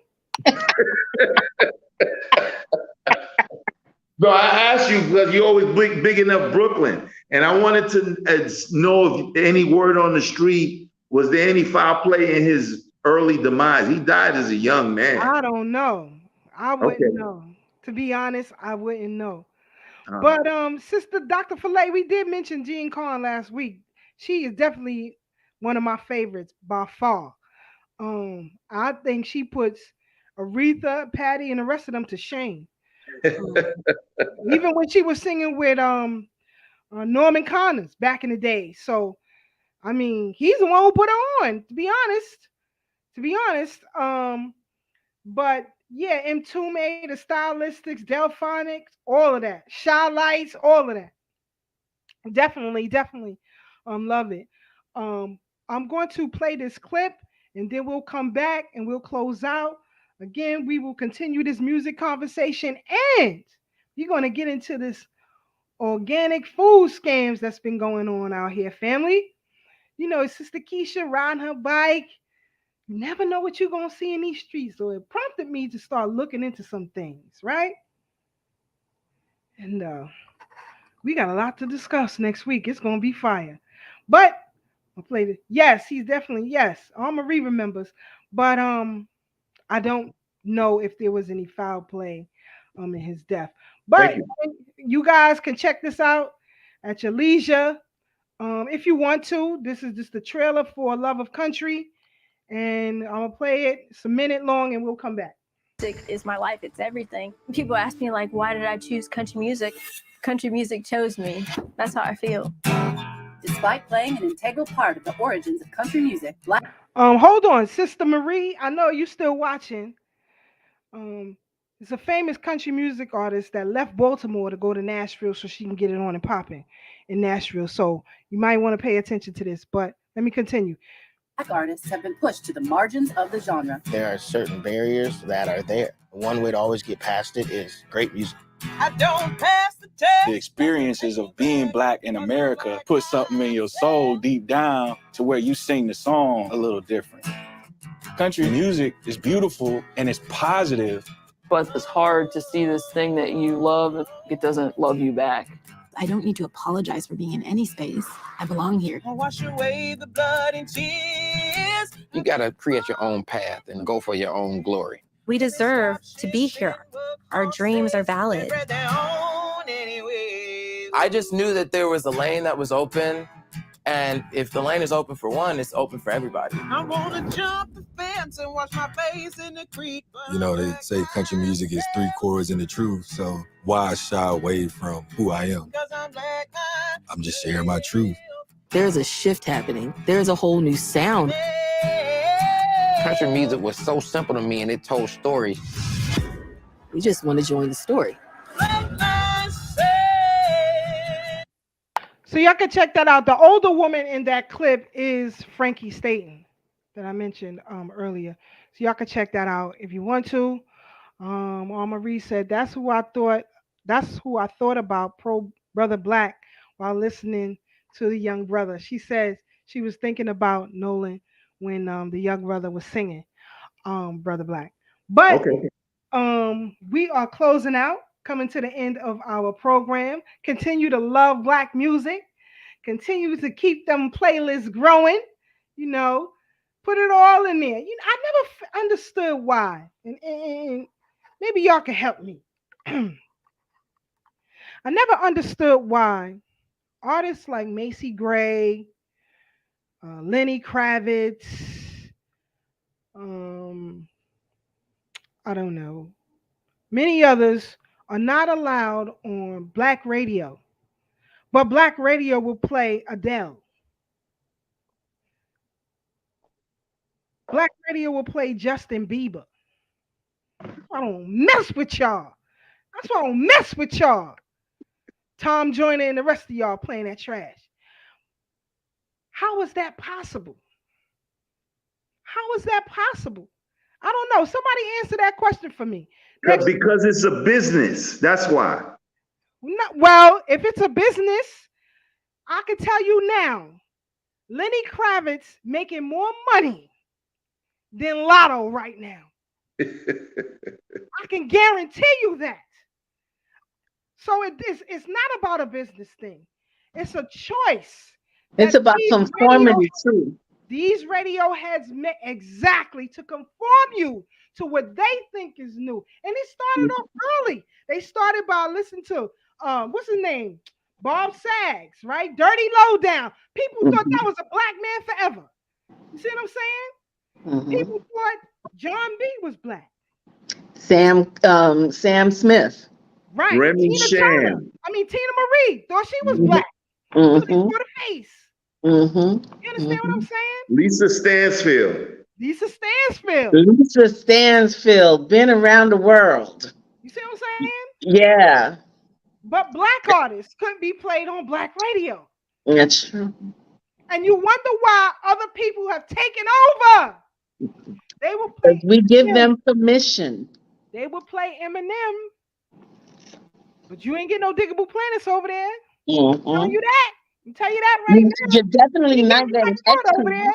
No, I asked you because you always big enough Brooklyn, and I wanted to know if any word on the street was there any foul play in his early demise. He died as a young man. I don't know. I wouldn't Okay. know. To be honest, I wouldn't know. Uh, But Sister Dr. Filet, we did mention Jean Carn last week. She is definitely one of my favorites by far. I think she puts Aretha, Patty, and the rest of them to shame. Um, Even when she was singing with Norman Connors back in the day. So I mean, he's the one who put her on. To be honest, but yeah, Mtume, the stylistics, Delphonics, all of that, Shy Lights, all of that. Definitely, love it. Um, I'm going to play this clip, and then we'll come back and we'll close out. Again, we will continue this music conversation, and we're going to get into this organic food scams that's been going on out here, family. You know, Sister Keisha riding her bike. You never know what you're going to see in these streets. So it prompted me to start looking into some things, right? And we got a lot to discuss next week. It's going to be fire. But I'll play this. Yes, he's definitely, yes. Marie remembers. But I don't know if there was any foul play. in his death. But you guys can check this out at your leisure. If you want to, this is just the trailer for Love of Country, and I'm gonna play it. It's a minute long, and we'll come back. Music is my life. It's everything. People ask me, like, why did I choose country music? Country music chose me. That's how I feel. Despite playing an integral part of the origins of country music, hold on, Sister Marie. I know you still watching. It's a famous country music artist that left Baltimore to go to Nashville so she can get it on and popping in Nashville. So you might want to pay attention to this. But let me continue. Black artists have been pushed to the margins of the genre. There are certain barriers that are there. One way to always get past it is great music. I don't pass the test. The experiences of being Black in America put something in your soul deep down to where you sing the song a little different. Country music is beautiful and it's positive. But it's hard to see this thing that you love, it doesn't love you back. I don't need to apologize for being in any space. I belong here. I'll wash away the blood and tears. You got to create your own path and go for your own glory. We deserve to be here. Our dreams are valid. I just knew that there was a lane that was open, and if the lane is open for one, it's open for everybody. I wanna jump the fence and wash my face in the creek. You know, they say country music is 3 chords and the truth, so why shy away from who I am? I'm just sharing my truth. There's a shift happening. There's a whole new sound. Country music was so simple to me and it told stories. We just want to join the story. So y'all can check that out. The older woman in that clip is Frankie Staten that I mentioned earlier. So y'all can check that out if you want to. Marie said that's who I thought about pro Brother Black while listening to the young brother. She says she was thinking about Nolan when the young brother was singing Brother Black. But we are closing out, coming to the end of our program. Continue to love Black music. Continue to keep them playlists growing. You know, put it all in there. You know, I never understood why, and maybe y'all can help me. I never understood why artists like Macy Gray, Lenny Kravitz, I don't know, many others are not allowed on Black radio, but Black radio will play Adele. Black radio will play Justin Bieber. I don't mess with y'all. That's why I don't mess with y'all. Tom Joyner and the rest of y'all playing that trash. How is that possible? How is that possible? I don't know. Somebody answer that question for me. Because it's a business. That's why. Well, if it's a business, I can tell you now, Lenny Kravitz making more money than Lotto right now. I can guarantee you that. So it's not about a business thing. It's a choice. It's about conformity too. These radio heads met exactly to conform you to what they think is new. And it started off early. They started by listening to what's his name? Bob Sags, right? Dirty Lowdown. People thought that was a Black man forever. You see what I'm saying? People thought John B was Black. Sam Smith. Right. Remy Tina Shand. Turner. Tina Marie thought she was Black. So they saw the face. You understand what I'm saying? Lisa Stansfield. Lisa Stansfield. Lisa Stansfield, been around the world. You see what I'm saying? Yeah. But Black artists couldn't be played on Black radio. That's true. And you wonder why other people have taken over. They will play. We give them permission. They will play Eminem. But you ain't getting no Diggable Planets over there. I'm telling you that. I'm telling you that right now. You're definitely not getting over there.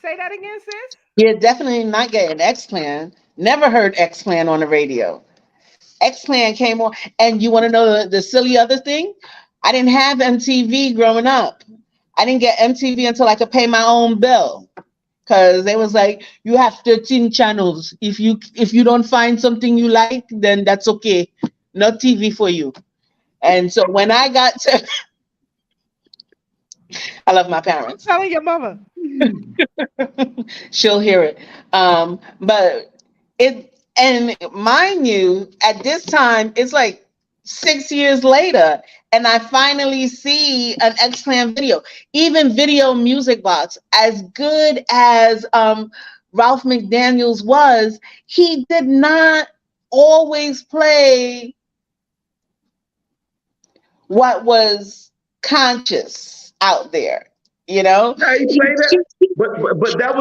Say that again, sis. You're definitely not getting X-Plan. Never heard X-Plan on the radio. X-Plan came on, and you want to know the silly other thing? I didn't have MTV growing up. I didn't get MTV until I could pay my own bill. because they was like, you have 13 channels. If you don't find something you like, then that's okay. Not TV for you. And so when I got to, I love my parents. Tell your mother. She'll hear it. But and mind you, at this time, it's like 6 years later, and I finally see an X-Clan video. Even Video Music Box, as good as Ralph McDaniels was, he did not always play what was conscious out there, you know. Yeah, he played that. But that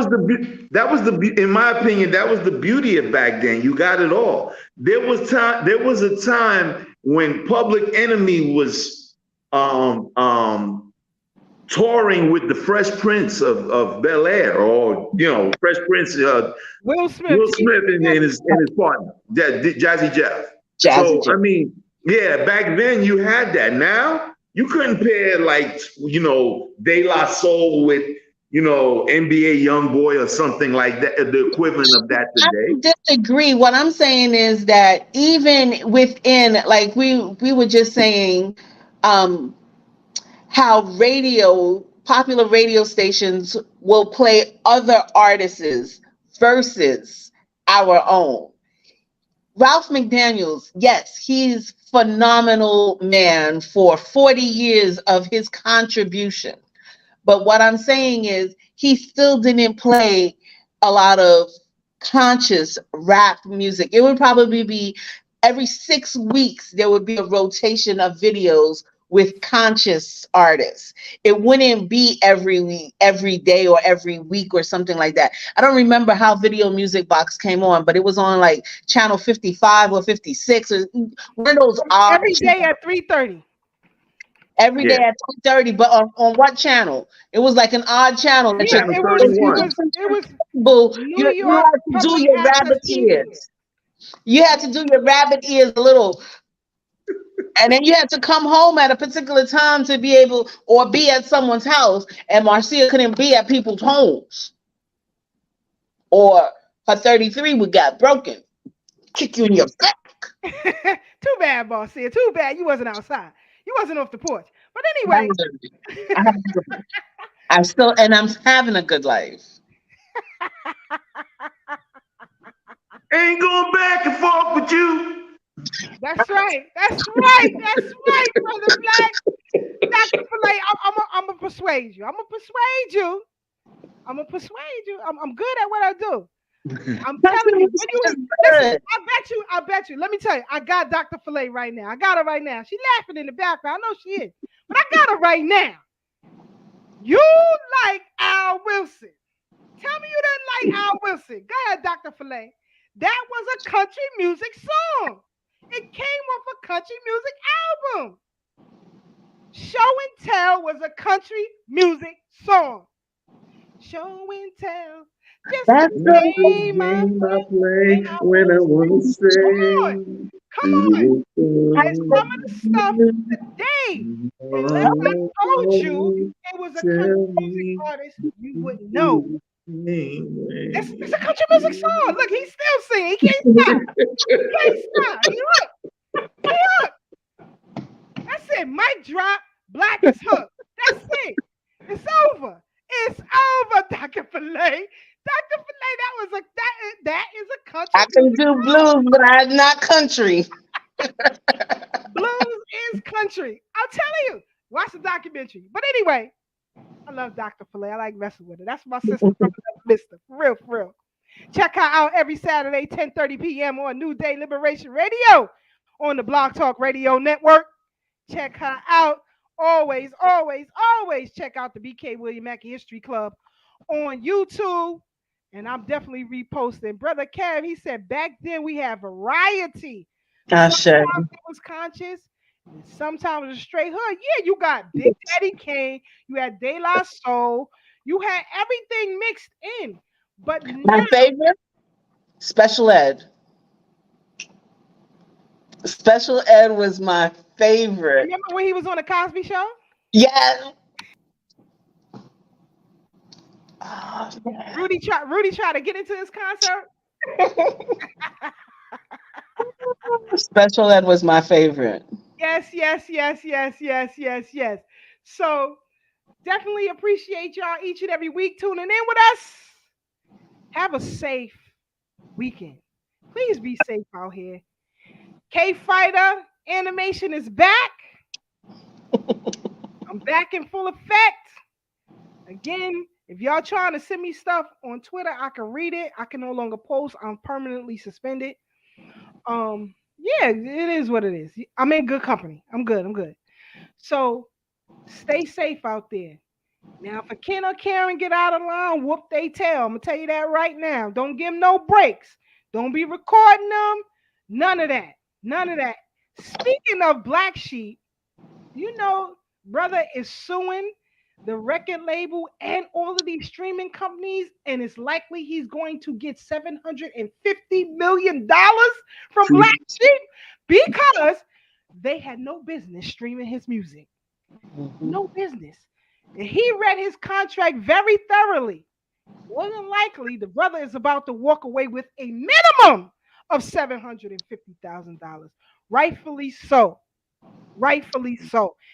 was in my opinion, that was the beauty of back then. You got it all. There was a time when Public Enemy was touring with the Fresh Prince of Bel Air, or Fresh Prince Will Smith and his partner, Jazzy Jeff. So I mean, yeah, back then you had that. Now you couldn't pair like De La Soul with NBA YoungBoy or something like that, the equivalent of that today. I disagree. What I'm saying is that even within, like we were just saying, how popular radio stations will play other artists versus our own. Ralph McDaniels, yes, he's phenomenal man for 40 years of his contribution. But what I'm saying is he still didn't play a lot of conscious rap music. It would probably be every 6 weeks, there would be a rotation of videos with conscious artists. It wouldn't be every day or every week or something like that. I don't remember how Video Music Box came on, but it was on like channel 55 or 56 or one of those odd every day at 3:30. Every day at 2:30, but on what channel? It was like an odd channel. That Channel 31. You had to do your rabbit ears. You had to do your rabbit ears a little. And then you had to come home at a particular time to be able, or be at someone's house. And Marcia couldn't be at people's homes. Or her 33 would got broken. Kick you in your back. Too bad, Marcia. Too bad you wasn't outside. You wasn't off the porch. But anyway. I'm having a good life. Ain't going back and forth with you. That's right. That's right. That's right, Brother Black. Dr. Filet, I'm gonna persuade you. I'm good at what I do. I'm telling you. Listen, I bet you. Let me tell you, I got Dr. Filet right now. I got her right now. She's laughing in the background. I know she is. But I got her right now. You like Al Wilson. Tell me you didn't like Al Wilson. Go ahead, Dr. Filet. That was a country music song. It came off a country music album. Show and Tell was a country music song. Show and Tell. That's the game I play when I want to say. Come on. And some of the stuff today, unless I told you it was a country music artist, you wouldn't know. It's a country music song. Look, he's still singing. He can't stop. Look. That's it. Mic drop. Black is hooked. That's it. It's over. It's over, Dr. Filet. Dr. Filet, that is a country. I can do blues, but I'm not country. Blues is country. I'm telling you. Watch the documentary. But anyway, I love Dr. Filet. I like messing with her. That's my sister from another mister. For real. Check her out every Saturday, 10:30 p.m. on New Day Liberation Radio on the Blog Talk Radio Network. Check her out. Always check out the BK William Mackey History Club on YouTube. And I'm definitely reposting. Brother Kev, he said back then we had variety. Sometimes it was conscious, and sometimes it was straight hood. Yeah, you got Big Daddy Kane, you had De La Soul, you had everything mixed in. But my favorite, Special Ed. Special Ed was my favorite. Remember when he was on the Cosby Show? Yeah. Rudy tried to get into this concert. Special ed was my favorite. Yes. So definitely appreciate y'all each and every week tuning in with us. Have a safe weekend. Please be safe out here. K Fighter animation is back. I'm back in full effect. Again, if y'all trying to send me stuff on Twitter, I can read it. I can no longer post. I'm permanently suspended. Yeah, it is what it is. I'm in good company. I'm good. So stay safe out there. Now, if a Ken or Karen get out of line, whoop they tail. I'm gonna tell you that right now. Don't give them no breaks. Don't be recording them. None of that. Speaking of Black Sheep, you know, brother is suing the record label and all of these streaming companies, and it's likely he's going to get $750 million from Black Sheep because they had no business streaming his music. No business. And he read his contract very thoroughly. More than likely, the brother is about to walk away with a minimum of $750,000. Rightfully so.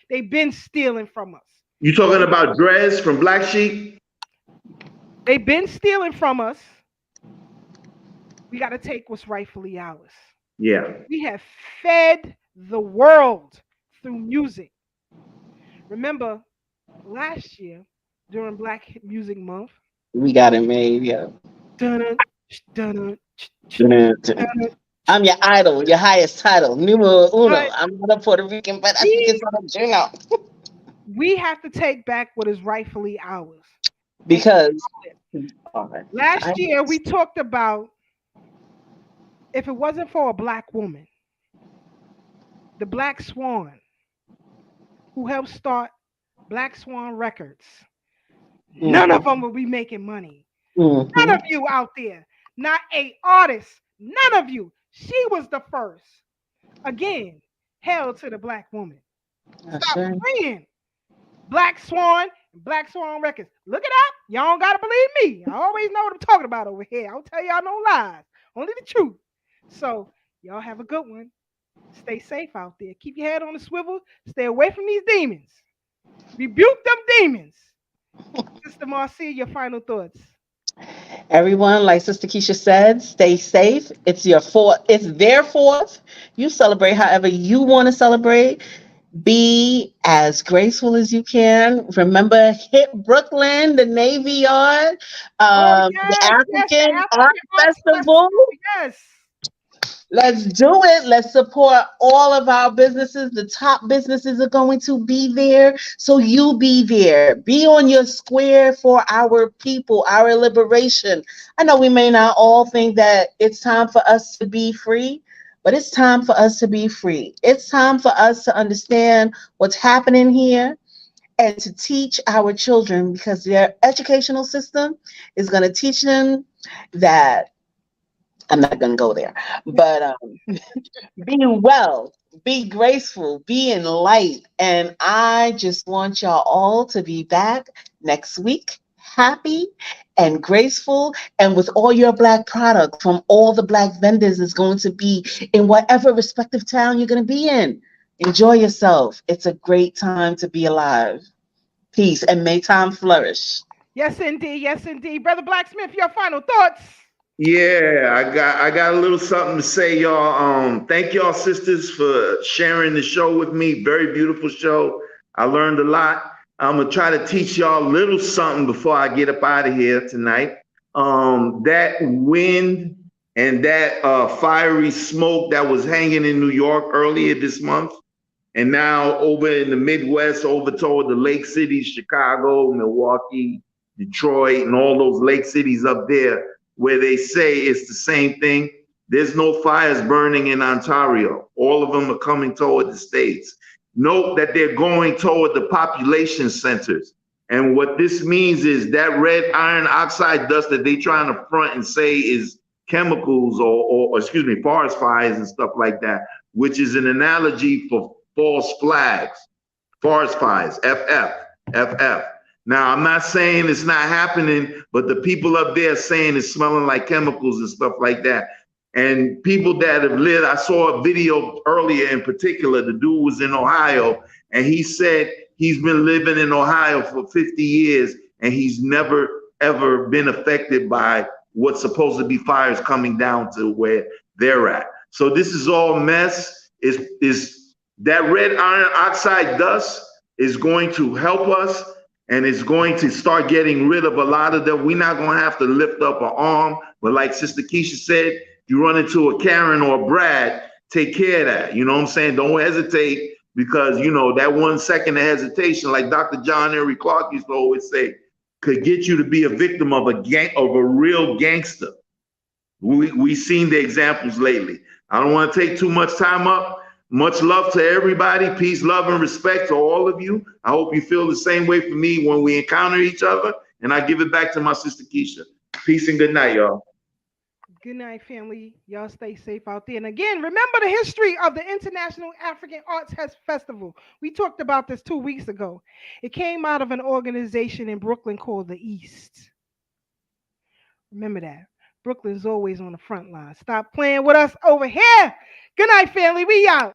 They've been stealing from us. You talking about Drez from Black Sheep? They've been stealing from us. We got to take what's rightfully ours. Yeah. We have fed the world through music. Remember, last year during Black Music Month, we got it made. Yeah. I'm your idol, your highest title, numero uno. I'm not a Puerto Rican, but I think it's on a journal. We have to take back what is rightfully ours. Because last year we talked about if it wasn't for a Black woman, the Black Swan, who helped start Black Swan Records, none of them will be making money. None of you out there, not a artist, none of you. She was the first. Again, hail to the Black woman. Stop praying. Black Swan and Black Swan Records. Look it up. Y'all don't gotta believe me. I always know what I'm talking about over here. I don't tell y'all no lies, only the truth. So y'all have a good one. Stay safe out there. Keep your head on the swivel. Stay away from these demons. Rebuke them demons. Sister Marcia, your final thoughts. Everyone, like Sister Keisha said, stay safe. It's their fourth. You celebrate however you want to celebrate. Be as graceful as you can. Remember, hit Brooklyn, the Navy Yard, the African Art Festival. Yes. Let's do it. Let's support all of our businesses. The top businesses are going to be there. So you be there. Be on your square for our people, our liberation. I know we may not all think that it's time for us to be free, but it's time for us to be free. It's time for us to understand what's happening here and to teach our children, because their educational system is going to teach them that. I'm not going to go there, but be well, be graceful, be in light. And I just want y'all all to be back next week, happy and graceful, and with all your Black products from all the Black vendors is going to be in whatever respective town you're going to be in. Enjoy yourself. It's a great time to be alive. Peace, and may time flourish. Yes, indeed. Yes, indeed. Brother Blacksmith, your final thoughts. Yeah, I got a little something to say, y'all. Thank y'all, sisters, for sharing the show with me. Very beautiful show. I learned a lot. I'm gonna try to teach y'all a little something before I get up out of here tonight. That wind and that fiery smoke that was hanging in New York earlier this month, and now over in the Midwest, over toward the lake cities, Chicago, Milwaukee, Detroit, and all those lake cities up there, where they say it's the same thing. There's no fires burning in Ontario. All of them are coming toward the States. Note that they're going toward the population centers. And what this means is that red iron oxide dust that they trying to front and say is chemicals or excuse me, forest fires and stuff like that, which is an analogy for false flags, forest fires, FF. Now, I'm not saying it's not happening, but the people up there saying it's smelling like chemicals and stuff like that. And people that have lived, I saw a video earlier in particular, the dude was in Ohio, and he said he's been living in Ohio for 50 years, and he's never, ever been affected by what's supposed to be fires coming down to where they're at. So this is all mess. Is that red iron oxide dust is going to help us, and it's going to start getting rid of a lot of them. We're not going to have to lift up an arm, but like Sister Keisha said, you run into a Karen or a Brad, take care of that. You know what I'm saying? Don't hesitate, because, you know, that 1 second of hesitation, like Dr. John Henry Clark used to always say, could get you to be a victim of a real gangster. We've seen the examples lately. I don't want to take too much time up. Much love to everybody. Peace, love, and respect to all of you. I hope you feel the same way for me when we encounter each other. And I give it back to my sister Keisha. Peace and good night, y'all. Good night, family. Y'all stay safe out there. And again, remember the history of the International African Arts Festival. We talked about this 2 weeks ago. It came out of an organization in Brooklyn called the East. Remember that. Brooklyn's always on the front line. Stop playing with us over here. Good night, family. We out.